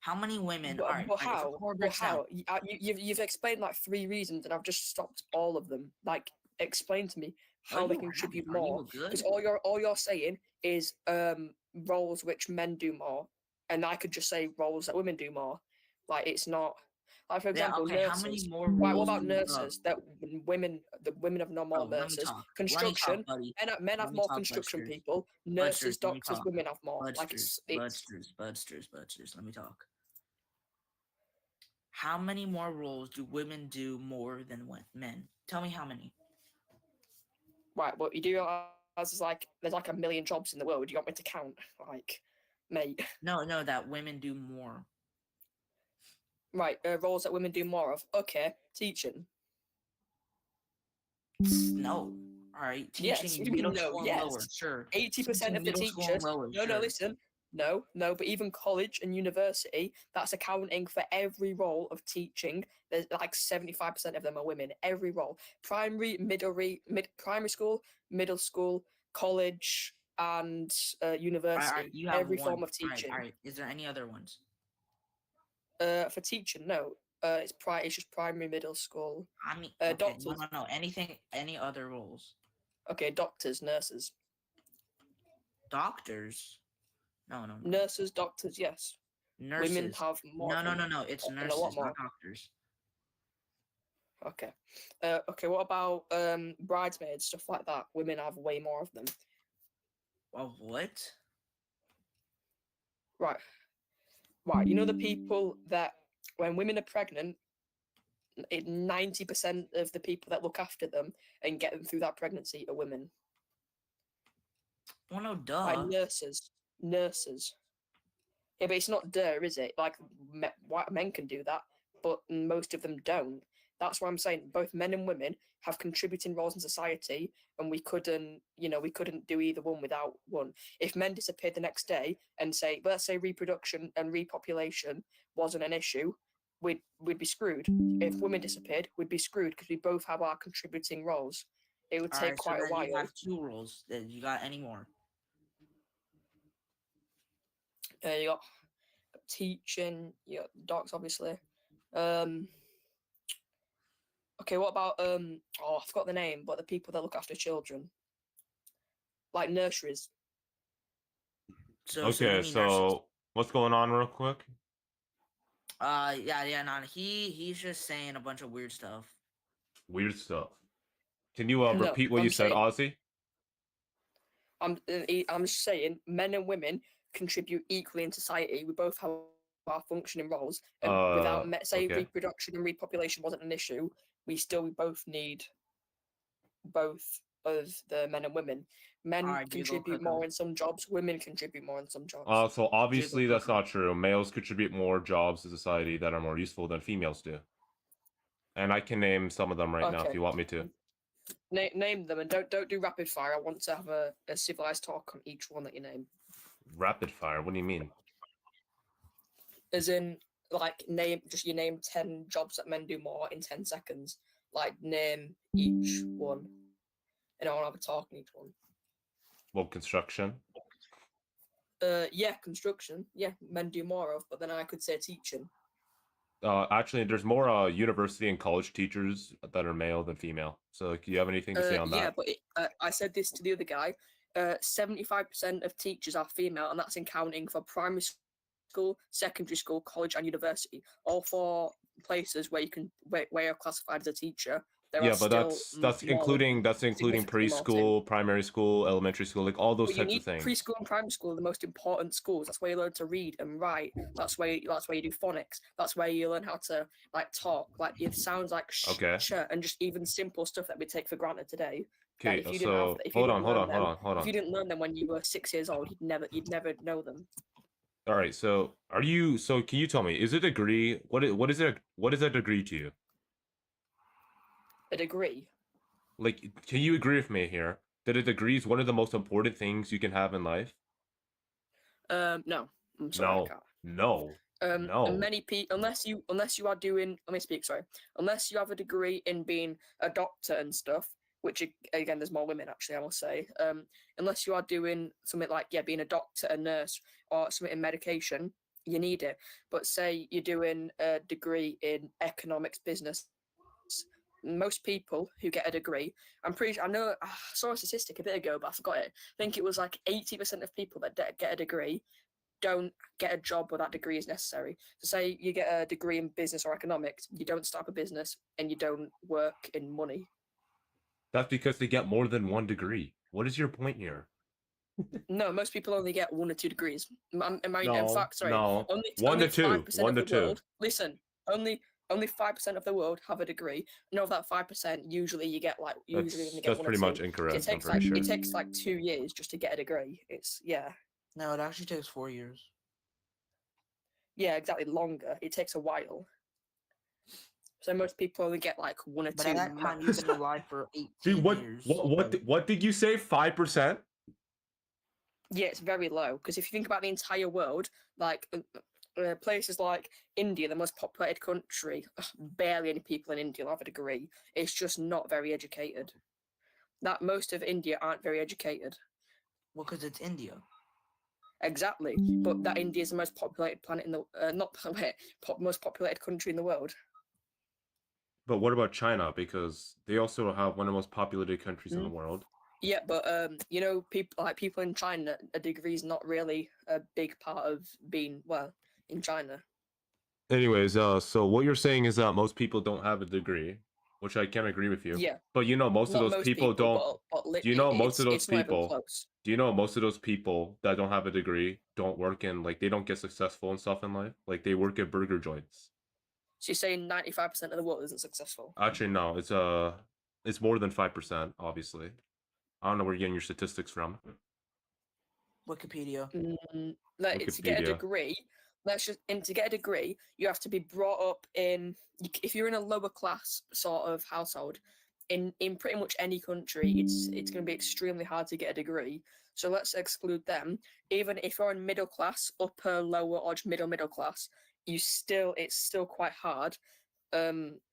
How many women? But, All right, but how? But how? You've explained like 3 reasons, and I've just stopped all of them. Like, explain to me how they contribute more. Because all you're saying is roles which men do more, and I could just say roles that women do more. Like, it's not. Like, for example, okay, nurses. how many more Right, what roles about do nurses? The women have no more nurses. Construction, men have more construction people. Nurses, doctors, women have more. Like Budsters. Let me talk. How many more roles do women do more than men? Tell me how many. Right, well, you do realize there's like a million jobs in the world. You want me to count? Like, mate. No, that women do more. Right, roles that women do more of. Okay, teaching. No. All right, teaching yes, middle school yes. and lower. Sure. 80% of the teachers. No, listen. No, but even college and university, that's accounting for every role of teaching. There's like 75% of them are women. Every role, primary school, middle school, college, and university. Every form of teaching. All right. Is there any other ones? For teaching, no. It's just primary, middle school. I mean, okay, doctors. No. Any other roles? Okay, doctors, nurses. Doctors? No. Nurses, doctors, yes. Nurses. Women have more. No. It's nurses, not doctors. Okay. Okay. What about bridesmaids, stuff like that? Women have way more of them. Of what? Right. You know the people that when women are pregnant, 90% of the people that look after them and get them through that pregnancy are women. Well, no, duh. Like nurses. Yeah, but it's not duh, is it? Like white men can do that, but most of them don't. That's why I'm saying both men and women have contributing roles in society, and we couldn't do either one without one. If men disappeared the next day and let's say reproduction and repopulation wasn't an issue, we'd be screwed. If women disappeared, we'd be screwed because we both have our contributing roles. It would take quite a while. You have 2 roles. You got any more? You got teaching, docs obviously. Okay, what about I forgot the name, but the people that look after children, like nurseries. So Okay, many nurses. so what's going on real quick? Yeah, no, he's just saying a bunch of weird stuff. Weird stuff. Can you No, repeat what you I'm said, saying- Ozzy? I'm just saying, men and women contribute equally in society. We both have our functioning roles, and without say Okay. reproduction and repopulation wasn't an issue, we both need both of the men and women. Men Alright, Google, contribute click more on- in some jobs. Women contribute more in some jobs. So obviously Google, that's click on- not true. Males contribute more jobs to society that are more useful than females do. And I can name some of them right now if Okay. you want me to. Name them, and don't do rapid fire. I want to have a civilized talk on each one that you name. Rapid fire, what do you mean? As in, like, name 10 jobs that men do more in 10 seconds. Like, name each one. And I want to have a talk on each one. Well, construction. Yeah, construction. Yeah, men do more of, but then I could say teaching. Actually, there's more university and college teachers that are male than female. So, do you have anything to say on Yeah, that? but I said this to the other guy. 75% of teachers are female, and that's in counting for primary school, secondary school, college, and university. All 4 places where you're classified as a teacher. Yeah, but that's including significantly more preschool, primary school, elementary school, like all those But you types need of things. preschool and primary school are the most important schools. That's where you learn to read and write. That's where you do phonics. That's where you learn how to like talk. Like it sounds like Okay. and just even simple stuff that we take for granted today. Okay, If you so didn't hold on. If you didn't learn them when you were 6 years old, you'd never know them. All right, so can you tell me, is a degree, what is a degree to you? A degree. Like, can you agree with me here that a degree is one of the most important things you can have in life? No. I'm sorry, I can't. No. Many people, unless you are doing, let me speak, sorry, unless you have a degree in being a doctor and stuff, which again, there's more women actually, I must say, unless you are doing something like, being a doctor, a nurse, or something in medication, you need it. But say you're doing a degree in economics, business, most people who get a degree, I know, I saw a statistic a bit ago, but I forgot it. I think it was like 80% of people that get a degree don't get a job where that degree is necessary. So say you get a degree in business or economics, you don't start a business and you don't work in money. That's because they get more than one degree. What is your point here? No, most people only get 1 or 2 degrees. In fact, sorry, no. only 1 to 2. 5% 1 of to the 2. world. Listen, only 5% of the world have a degree. And of that 5%, usually you get like only get That's 1 or pretty 2. much incorrect. It takes I'm pretty sure. it takes like 2 years just to get a degree. No, it actually takes 4 years. Yeah, exactly. Longer. It takes a while. So most people only get like 1 or 2. But at that time, you've been alive for 18 Dude, years. what did you say? 5%? Yeah, it's very low because if you think about the entire world, like places like India, the most populated country, barely any people in India have a degree. It's just not very educated. That most of India aren't very educated. Well, because it's India. Exactly, but that India is the most populated planet in the most populated country in the world. But what about China? Because they also have one of the most populated countries in the world. Yeah, but people in China, a degree is not really a big part of being in China. Anyways, so what you're saying is that most people don't have a degree, which I can agree with you. Yeah. But most of those people don't. Do you know most of those people? Do you know most of those people that don't have a degree don't work in they don't get successful and stuff in life? Like they work at burger joints. So you're saying 95% of the world isn't successful? Actually, no. It's more than 5%. Obviously, I don't know where you're getting your statistics from. Wikipedia. To get a degree, to get a degree, you have to be brought up in. If you're in a lower class sort of household, in pretty much any country, it's going to be extremely hard to get a degree. So let's exclude them. Even if you're in middle class, upper, lower, or middle class, it's still quite hard.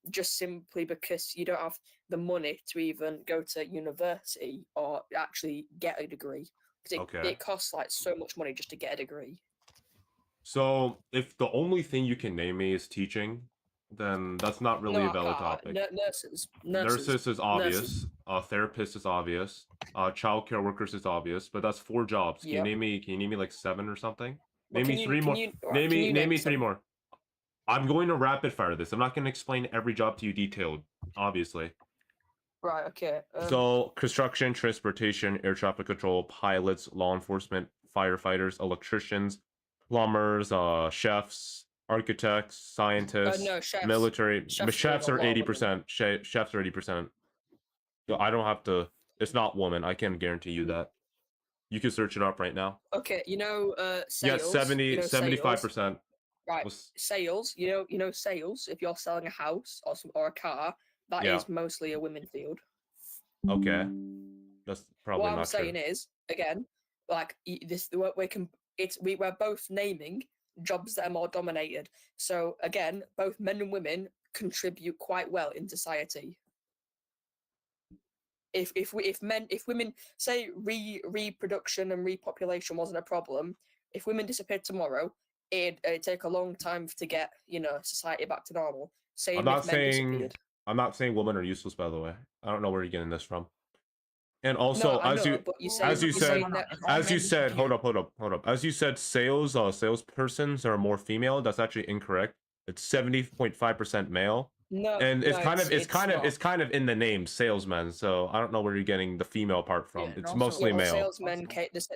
Just simply because you don't have the money to even go to university or actually get a degree. Because it costs so much money just to get a degree. So if the only thing you can name me is teaching, then that's not really No, a I valid can't. topic. Nurses. Nurses is obvious. Therapist is obvious. Childcare workers is obvious. But that's 4 jobs. Can you Yep. name me? Can you name me like 7 or something? Well, Name me 3 more. Right, Name me 3 some? more. I'm going to rapid fire this. I'm not going to explain every job to you detailed, obviously. Right. Okay. So construction, transportation, air traffic control, pilots, law enforcement, firefighters, electricians, plumbers, chefs, architects, scientists, no, chefs. military. Chefs are a lot of 80%. Chefs are 80%. So I don't have to. It's not woman. I can guarantee you that. You can search it up right now. Okay, sales. Yeah, 70, 75%. Right, sales. Sales. If you're selling a house or a car, that is Yeah. mostly a women field. Okay. That's probably What not I'm saying true. is, again, like we're both naming jobs that are more dominated. So again, both men and women contribute quite well in society. If women say reproduction and repopulation wasn't a problem, if women disappeared tomorrow, it'd take a long time to get society back to normal. Same I'm not if men disappeared. I'm not saying women are useless, by the way. I don't know where you're getting this from. And also, No, I as know, you but you as you said, that hold up. As you said, salespersons are more female. That's actually incorrect. It's 70.5% male. No, And it's not. kind of in the name salesman. So I don't know where you're getting the female part from. Yeah, It's also- mostly Well, male. salesman.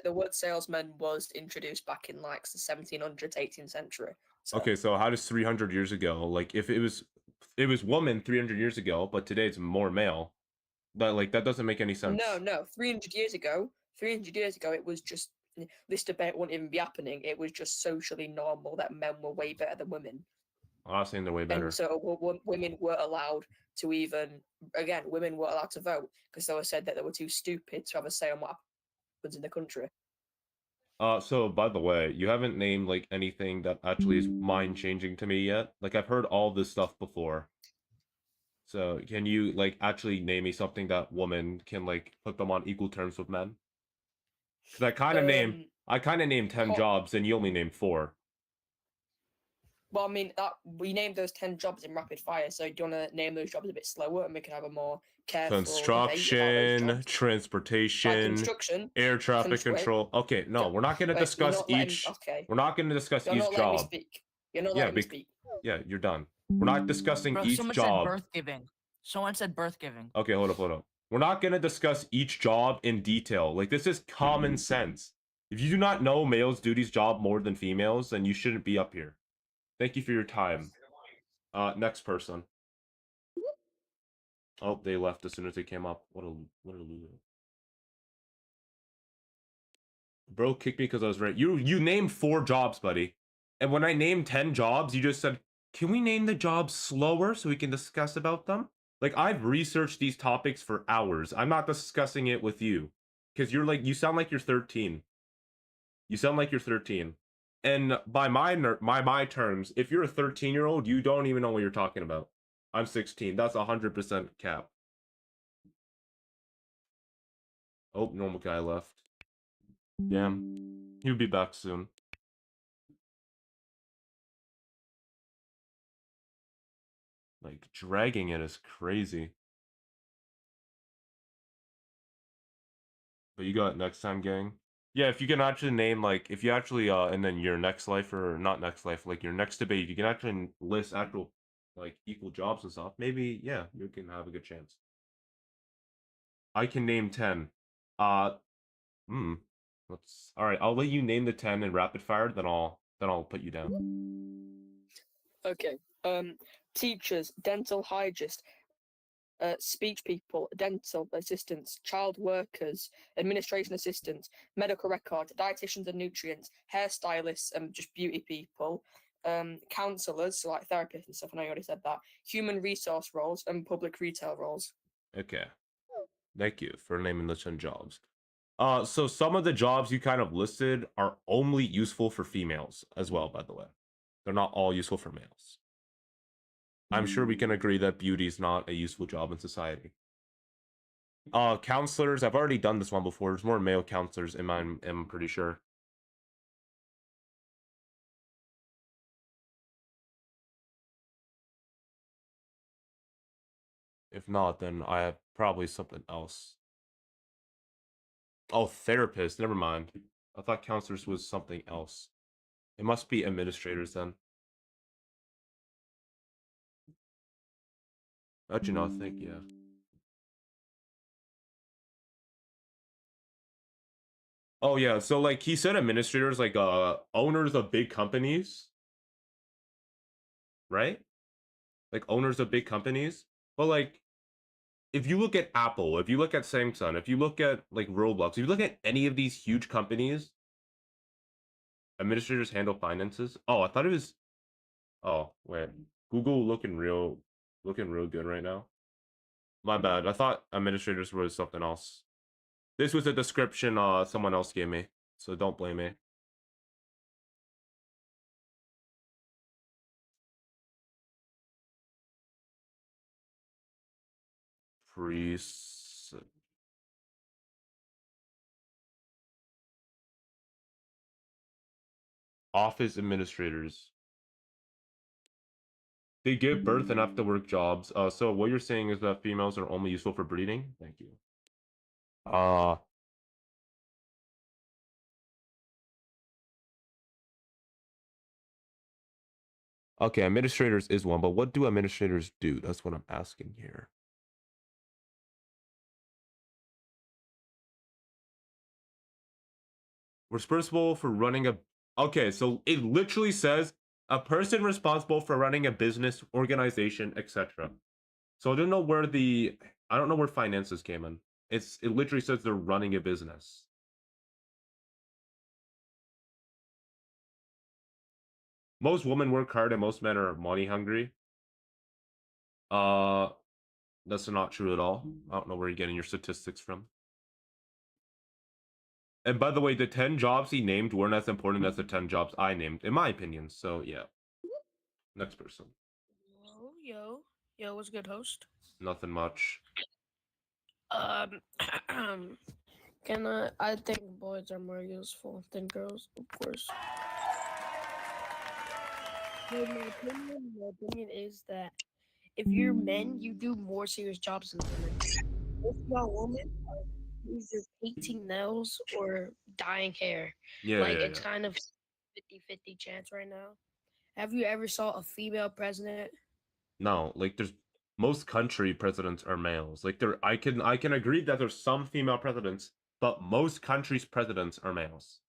The word salesman was introduced back in like the 1700s, 18th century. So. Okay, so how does 300 years ago, like if it was woman 300 years ago, but today it's more male. That doesn't make any sense. No. 300 years ago, it was just this debate wouldn't even be happening. It was just socially normal that men were way better than women. I'm not saying they're way better. And so women were allowed to women were allowed to vote because they were said that they were too stupid to have a say on what happens in the country. So by the way, you haven't named like anything that actually is mind changing to me yet. Like I've heard all this stuff before. So can you like actually name me something that women can like put them on equal terms with men? Because I kind of named 10 jobs and you only named 4. Well, I mean, we named those 10 jobs in rapid fire, so do you want to name those jobs a bit slower and we can have a more careful Construction, transportation, air traffic control. Okay, no, we're not going to discuss each. We're not going to discuss each job. You're not letting me speak. Yeah, you're done. We're not discussing each someone job. Said birth giving. Someone said birth giving. Okay, hold up. We're not going to discuss each job in detail. Like, this is common sense. If you do not know males' duties job more than females, then you shouldn't be up here. Thank you for your time. Next person. Oh, they left as soon as they came up. What a loser. Bro kicked me because I was right. You named 4 jobs, buddy. And when I named 10 jobs, you just said, can we name the jobs slower so we can discuss about them? Like, I've researched these topics for hours. I'm not discussing it with you. Because you sound like you're 13. You sound like you're 13. And by my terms, if you're a 13-year-old, you don't even know what you're talking about. I'm 16. That's 100% cap. Oh, normal guy left. Damn. He'll be back soon. Like, dragging it is crazy. But you got it next time, gang. Yeah, if you can actually name, like, if you actually, and then your next life, or not next life, like, your next debate, you can actually list actual, like, equal jobs and stuff, maybe, yeah, you can have a good chance. I can name 10. Alright, I'll let you name the 10 in rapid fire, then I'll put you down. Okay. Teachers, dental hygienists, speech people, dental assistants, child workers, administration assistants, medical records, dietitians and nutrients, hairstylists, and just beauty people, counselors, so like therapists and stuff. I know you already said that. Human resource roles and public retail roles. Okay. Thank you for naming the 10 jobs. So some of the jobs you kind of listed are only useful for females as well, by the way. They're not all useful for males. I'm sure we can agree that beauty is not a useful job in society. Counselors, I've already done this one before. There's more male counselors in mine, I'm pretty sure. If not, then I have probably something else. Oh, therapist. Never mind. I thought counselors was something else. It must be administrators then. Actually, no, I think, yeah. Oh, yeah. So, like, he said administrators, like, owners of big companies, right? Like, owners of big companies. But, like, if you look at Apple, if you look at Samsung, if you look at, like, Roblox, if you look at any of these huge companies, administrators handle finances. Oh, I thought it was. Oh, wait. Google looking real good right now. My bad. I thought administrators was something else. This was a description someone else gave me, so don't blame me. Priests. Office administrators. They give birth and have to work jobs. So what you're saying is that females are only useful for breeding? Thank you. Okay, administrators is one, but what do administrators do? That's what I'm asking here. Responsible for running a... Okay, so it literally says a person responsible for running a business, organization, etc. So I don't know where I don't know where finances came in. It literally says they're running a business. Most women work hard and most men are money hungry. That's not true at all. I don't know where you're getting your statistics from. And by the way, the 10 jobs he named weren't as important as the 10 jobs I named, in my opinion. So yeah. Next person. Yo, what's good, host? Nothing much. I think boys are more useful than girls, of course. My opinion is that if you're men, you do more serious jobs than women. If you're a woman, either painting nails or dyeing hair. Yeah, It's kind of 50-50 chance right now. Have you ever saw a female president? No, like there's most country presidents are males. Like I can agree that there's some female presidents, but most countries' presidents are males.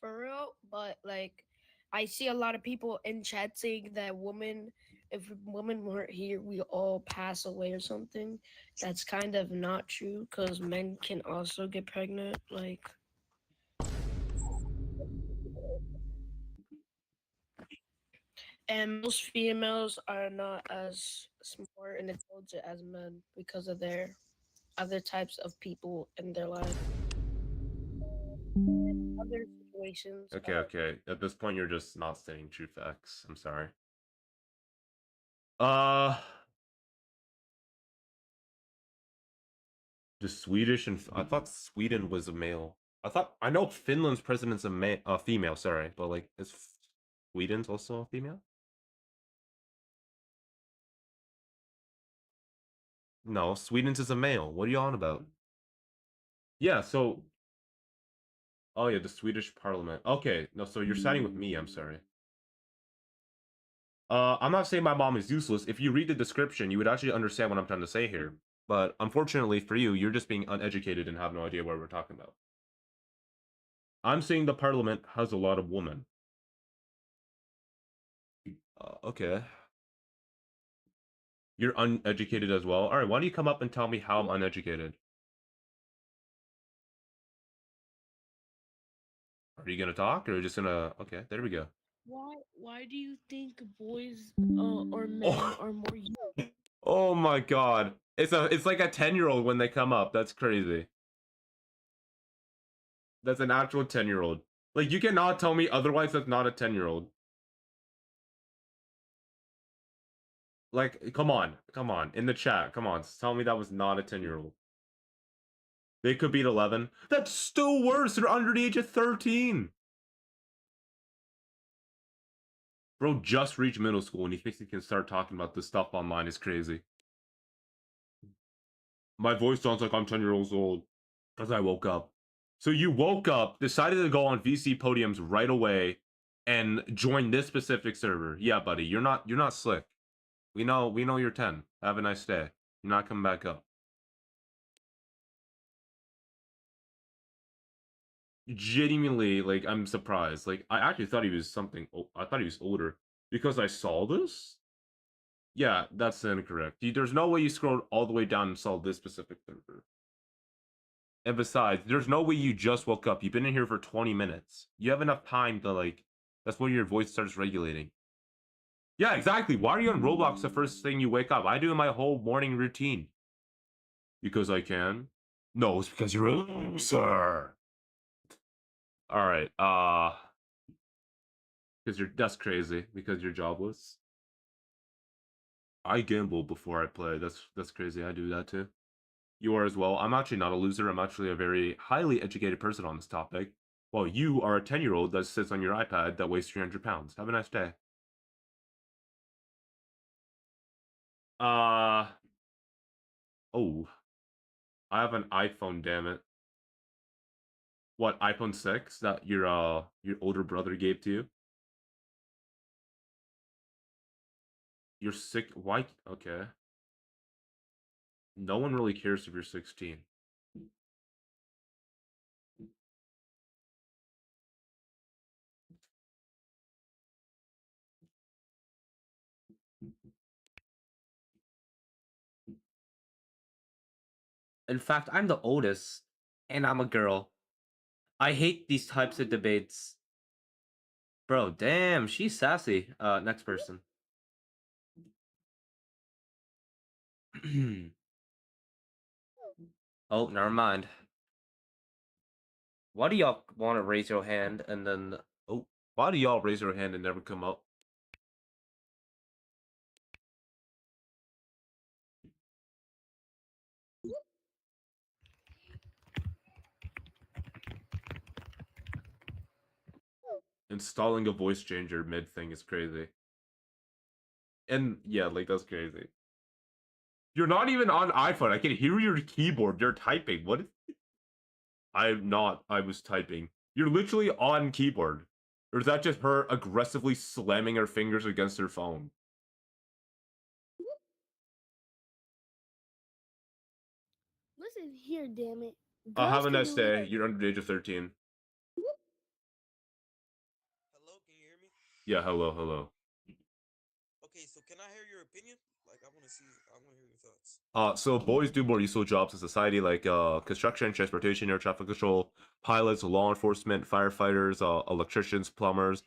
For real, but I see a lot of people in chat saying that if women weren't here, we all pass away or something. That's kind of not true because men can also get pregnant. And most females are not as smart and intelligent as men because of their other types of people in their life. And other situations. Okay. At this point, you're just not stating true facts. I'm sorry. The Swedish and I thought Sweden was a male. I know Finland's president's a female. Sorry, but like, is Sweden's also a female? No, Sweden's is a male. What are you on about? Yeah, so... Oh yeah, the Swedish parliament. Okay, no, so you're siding with me, I'm sorry. I'm not saying my mom is useless. If you read the description, you would actually understand what I'm trying to say here. But unfortunately for you, you're just being uneducated and have no idea what we're talking about. I'm saying the parliament has a lot of women. Okay. You're uneducated as well? Alright, why don't you come up and tell me how I'm uneducated? Are you gonna talk, or are you just gonna... Okay, there we go. Why do you think boys or men are more useful? Oh my god. It's like a 10-year-old when they come up. That's crazy. That's an actual 10-year-old. Like, you cannot tell me otherwise that's not a 10-year-old. Like, come on. In the chat, come on. Tell me that was not a 10-year-old. They could beat 11. That's still worse. They're under the age of 13. Bro just reached middle school and he thinks he can start talking about this stuff online is crazy. My voice sounds like I'm 10 years old because I woke up. So you woke up, decided to go on VC Podiums right away, and join this specific server. Yeah, buddy, you're not slick. We know you're 10. Have a nice day. You're not coming back up. Genuinely, like, I'm surprised. Like, I actually thought he was something. I thought he was older because I saw this. Yeah, that's incorrect. There's no way you scrolled all the way down and saw this specific server. And besides, there's no way you just woke up. You've been in here for 20 minutes. You have enough time to, like, that's when your voice starts regulating. Yeah, exactly. Why are you on Roblox the first thing you wake up? I do my whole morning routine. Because I can? No, it's because you're a loser. Alright, because that's crazy. Because you're jobless. I gamble before I play. That's crazy. I do that too. You are as well. I'm actually not a loser. I'm actually a very highly educated person on this topic. Well, you are a 10-year-old that sits on your iPad that weighs 300 pounds. Have a nice day. Oh. I have an iPhone, damn it. What, iPhone 6 that your older brother gave to you? You're sick. Why? Okay. No one really cares if you're 16. In fact, I'm the oldest, and I'm a girl. I hate these types of debates. Bro, damn, she's sassy. Next person. Oh, never mind. Why do y'all want to raise your hand and then... Oh, why do y'all raise your hand and never come up? Installing a voice changer mid-thing is crazy. And, yeah, like, that's crazy. You're not even on iPhone. I can hear your keyboard. You're typing. What is... I'm not. I was typing. You're literally on keyboard. Or is that just her aggressively slamming her fingers against her phone? Listen here, damn it. Have a Girls can nice do day. whatever. You're under the age of 13. Hello, can you hear me? Yeah, hello. Okay, so can I hear your opinion? Like, I want to hear your thoughts. So boys do more useful jobs in society like construction, transportation, air traffic control, pilots, law enforcement, firefighters, electricians, plumbers,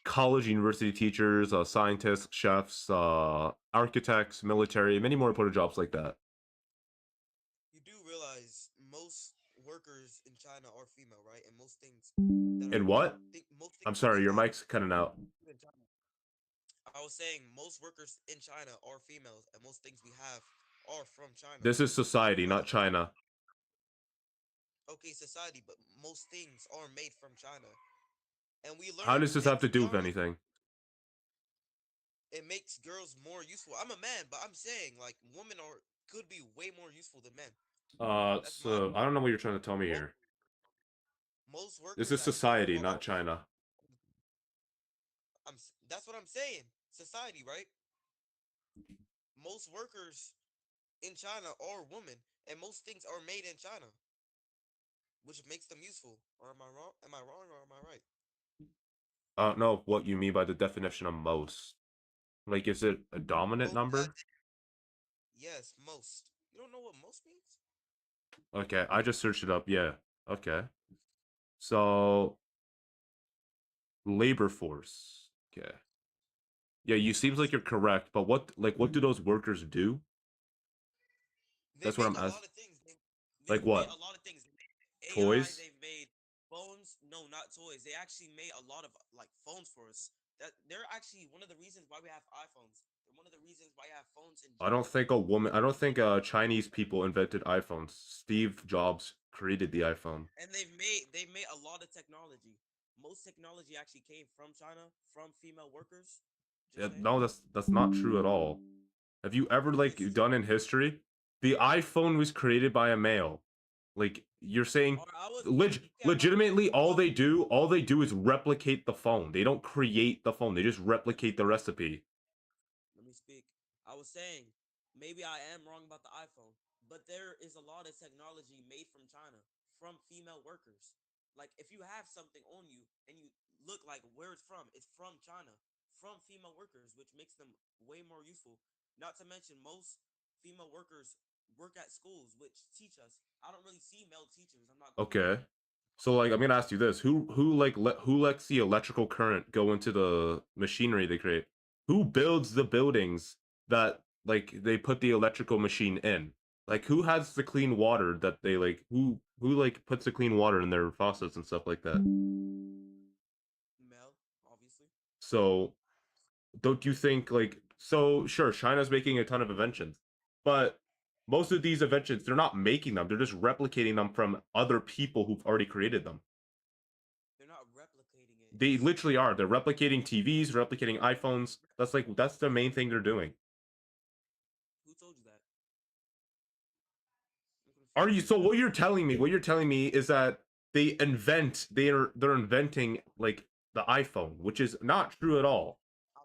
college, university teachers, scientists, chefs, architects, military, many more important jobs like that. You do realize most workers in China are female, right? And most things. And what? Most things I'm sorry, we your have mic's cutting out. in China. I was saying most workers in China are females, and most things we have are from China. This is society, not China. Okay, society, but most things are made from China. And we learn. How does this have to be do with honest, anything? it makes girls more useful. I'm a man, but I'm saying like women could be way more useful than men. So I don't know what you're trying to tell me here. Most workers. This is society, not China. That's what I'm saying. Society, right? Most workers in China are women, and most things are made in China, which makes them useful. Or am I wrong? Am I wrong or am I right? I don't know what you mean by the definition of most. Like, is it a dominant number? Yes, most. You don't know what most means? Okay, I just searched it up. Yeah. Okay. So, labor force. Okay. Yeah, you seems like you're correct, but what do those workers do? That's what I'm asking. Like what? A lot of things. Toys? They've made phones. No, not toys. They actually made a lot of like phones for us. That they're actually one of the reasons why we have iPhones. They're one of the reasons why you have phones in I don't think Chinese people invented iPhones. Steve Jobs created the iPhone. And they've made a lot of technology. Most technology actually came from China, from female workers. Yeah, no, that's not true at all. Have you ever like done in history? The iPhone was created by a male. Like you're saying, Or I was legitimately, all they do is replicate the phone. They don't create the phone. They just replicate the recipe. Let me speak. I was saying maybe I am wrong about the iPhone, but there is a lot of technology made from China from female workers. Like if you have something on you and you look like where it's from China, from female workers, which makes them way more useful. Not to mention most female workers work at schools which teach us. I don't really see male teachers. I'm not gonna lie. Okay. So like I'm gonna ask you this: who lets the electrical current go into the machinery they create? Who builds the buildings that like they put the electrical machine in? Like who has the clean water that they like? Who like puts the clean water in their faucets and stuff like that? Male, obviously. So don't you think like so? Sure, China's making a ton of inventions, but most of these inventions they're not making them; they're just replicating them from other people who've already created them. They're not replicating it. They literally are. They're replicating TVs, replicating iPhones. That's the main thing they're doing. Who told you that? Are you so what you're telling me is that they're inventing like the iPhone, which is not true at all. I'm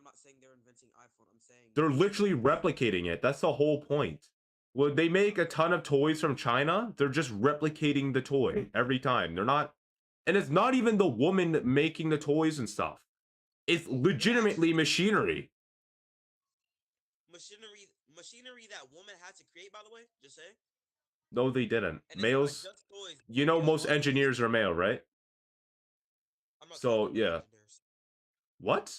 not saying they're inventing iPhone. I'm saying They're literally replicating it. That's the whole point. When they make a ton of toys from China, they're just replicating the toy every time. They're not, and it's not even the woman making the toys and stuff. It's legitimately machinery. Machinery that woman had to create, by the way, just say. No, they didn't. And Males, just toys, you know, most engineers are male, right? I'm not So yeah. engineers. What?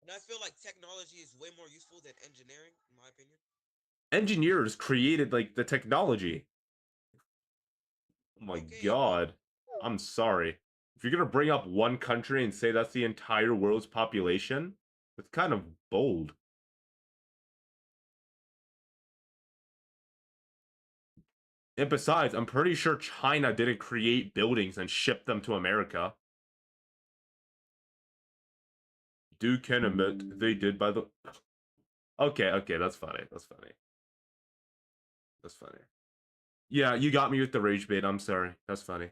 And I feel like technology is way more useful than engineering, in my opinion. Engineers created like the technology. Oh my god. I'm sorry. If you're gonna bring up one country and say that's the entire world's population, it's kind of bold. And besides, I'm pretty sure China didn't create buildings and ship them to America. Dude can admit they did by the... Okay, that's funny. That's funny. That's funny. Yeah, you got me with the rage bait. I'm sorry. That's funny.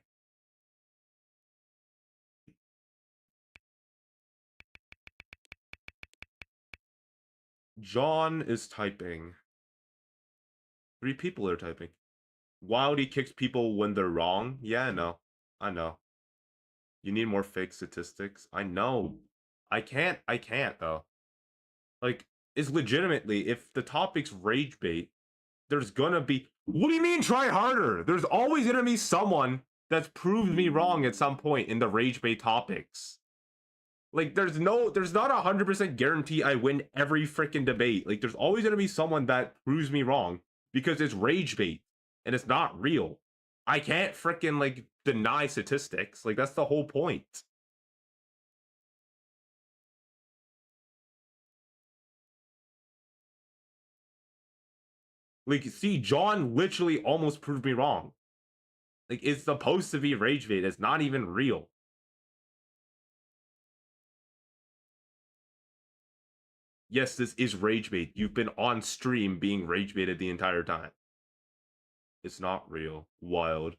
John is typing. 3 people are typing. Wildy kicks people when they're wrong. Yeah, I know. You need more fake statistics. I know. I can't though. Like, it's legitimately, if the topic's rage bait, there's gonna be... What do you mean try harder? There's always gonna be someone that's proved me wrong at some point in the rage bait topics. Like, there's not 100% guarantee I win every freaking debate. Like, there's always gonna be someone that proves me wrong because it's rage bait and it's not real. I can't freaking like deny statistics. Like, that's the whole point. Like, see, John literally almost proved me wrong. Like, it's supposed to be rage bait. It's not even real. Yes, this is rage bait. You've been on stream being rage baited the entire time. It's not real. Wild.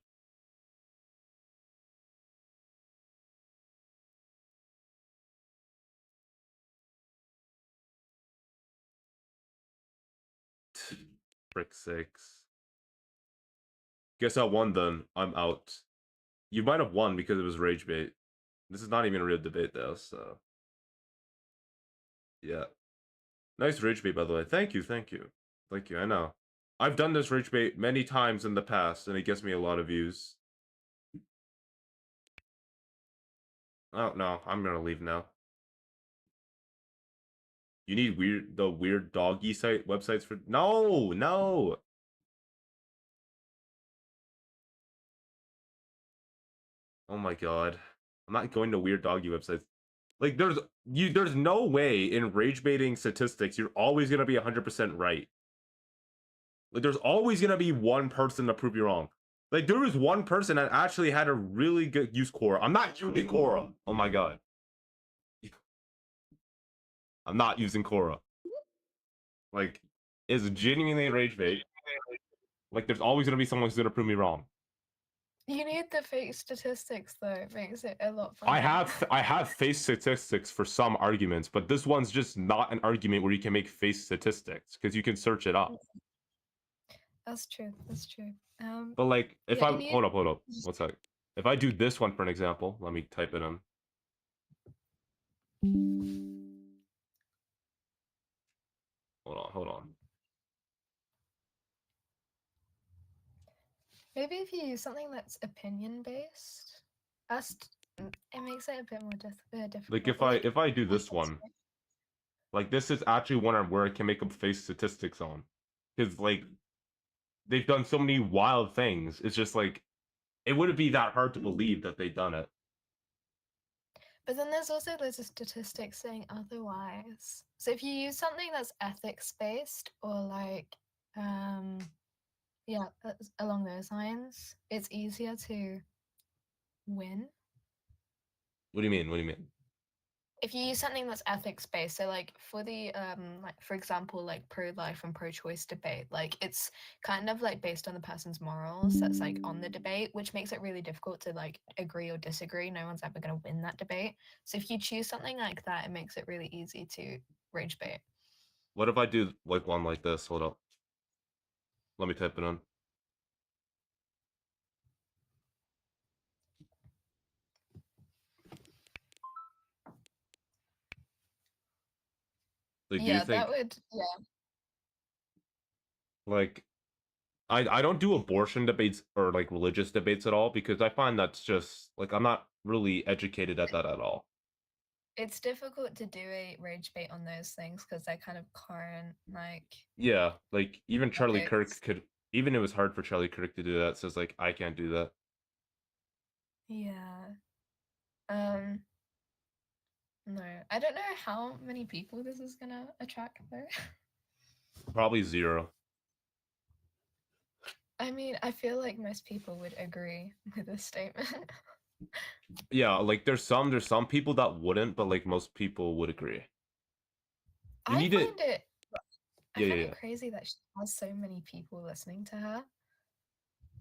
Frick sakes. Guess I won then. I'm out. You might have won because it was rage bait. This is not even a real debate though, so. Yeah. Nice rage bait, by the way. Thank you. I know. I've done this rage bait many times in the past, and it gets me a lot of views. Oh, no. I'm gonna leave now. You need the weird doggy websites for... No! Oh my god. I'm not going to weird doggy websites. Like, there's no way in rage baiting statistics you're always gonna be 100% right. Like, there's always gonna be one person to prove you wrong. Like, there was one person that actually had a really good use Quora. I'm not using Quora. Oh my god. I'm not using Quora. Like, is genuinely rage bait. Like, there's always gonna be someone who's gonna prove me wrong. You need the fake statistics though. It makes it a lot funnier. I have face statistics for some arguments, but this one's just not an argument where you can make face statistics because you can search it up. That's true. That's true. But like, if yeah, I hold up, 1 sec. If I do this one for an example, let me type it in. Hold on. Maybe if you use something that's opinion based, it makes it a bit more difficult. Like if I do this one, like this is actually one where I can make up face statistics on, because like they've done so many wild things. It's just like it wouldn't be that hard to believe that they've done it. But then there's also loads of statistics saying otherwise. So if you use something that's ethics based or like yeah, along those lines, it's easier to win. What do you mean? What do you mean? If you use something that's ethics based, so like for the like for example, like pro-life and pro-choice debate, like it's kind of like based on the person's morals that's like on the debate, which makes it really difficult to like agree or disagree. No one's ever going to win that debate. So if you choose something like that, it makes it really easy to rage bait. What if I do like one like this? Hold up. Let me type it in. Like, do you think, that would, yeah. like, I don't do abortion debates or like religious debates at all because I find that's just like I'm not really educated at that at all. It's difficult to do a rage bait on those things because they're kind of current, like. Yeah, like even Charlie Kirk topics. could. Even it was hard for Charlie Kirk to do that. So it's like I can't do that. Yeah. No, I don't know how many people this is gonna attract though. Probably 0. I mean, I feel like most people would agree with this statement. Yeah, like there's some people that wouldn't, but like most people would agree. You I need find to. it. I Yeah, find yeah, it crazy that she has so many people listening to her.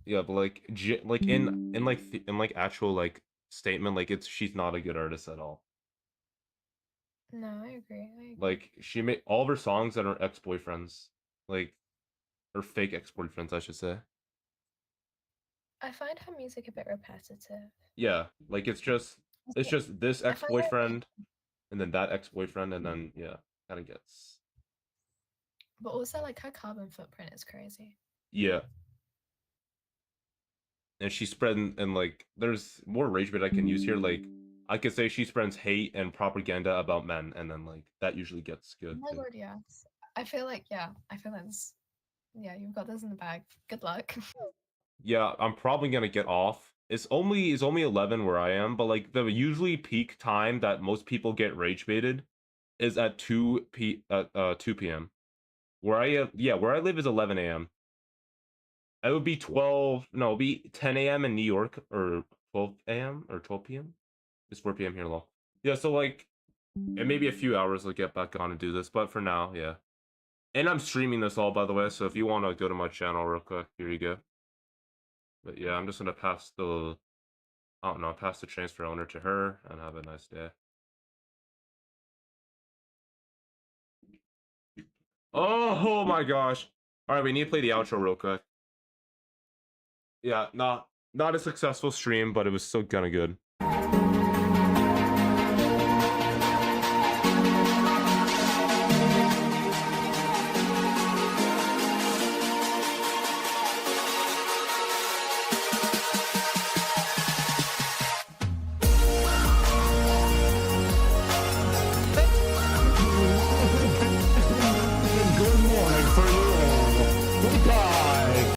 yeah. But like, like in like actual like statement, like she's not a good artist at all. No, I agree. Like she made all of her songs that are ex-boyfriends, like or fake ex-boyfriends, I should say. I find her music a bit repetitive. Yeah, like it's just this I find it ex-boyfriend, and then that ex-boyfriend, and then yeah, kind of gets. But also, like her carbon footprint is crazy. Yeah. And she spread and like there's more rage bait I can use here. Like I could say she spreads hate and propaganda about men, and then like that usually gets Oh good my too. god, yeah. I feel like that's yeah, you've got this in the bag. Good luck. Yeah, I'm probably gonna get off. It's only 11 where I am, but like the usually peak time that most people get rage baited is at 2 p.m. Where I live is 11 a.m. It would be 12, no, it'd be 10 a.m. in New York, or 12 a.m. or 12 p.m. It's 4 p.m. here, lol. Yeah, so like, and maybe a few hours I'll get back on and do this, but for now, yeah. And I'm streaming this all, by the way, so if you want to go to my channel real quick, here you go. But yeah, I'm just gonna pass the, I don't know, pass the transfer owner to her, and have a nice day. Oh my gosh. Alright, we need to play the outro real quick. Yeah, not a successful stream, but it was still kinda good.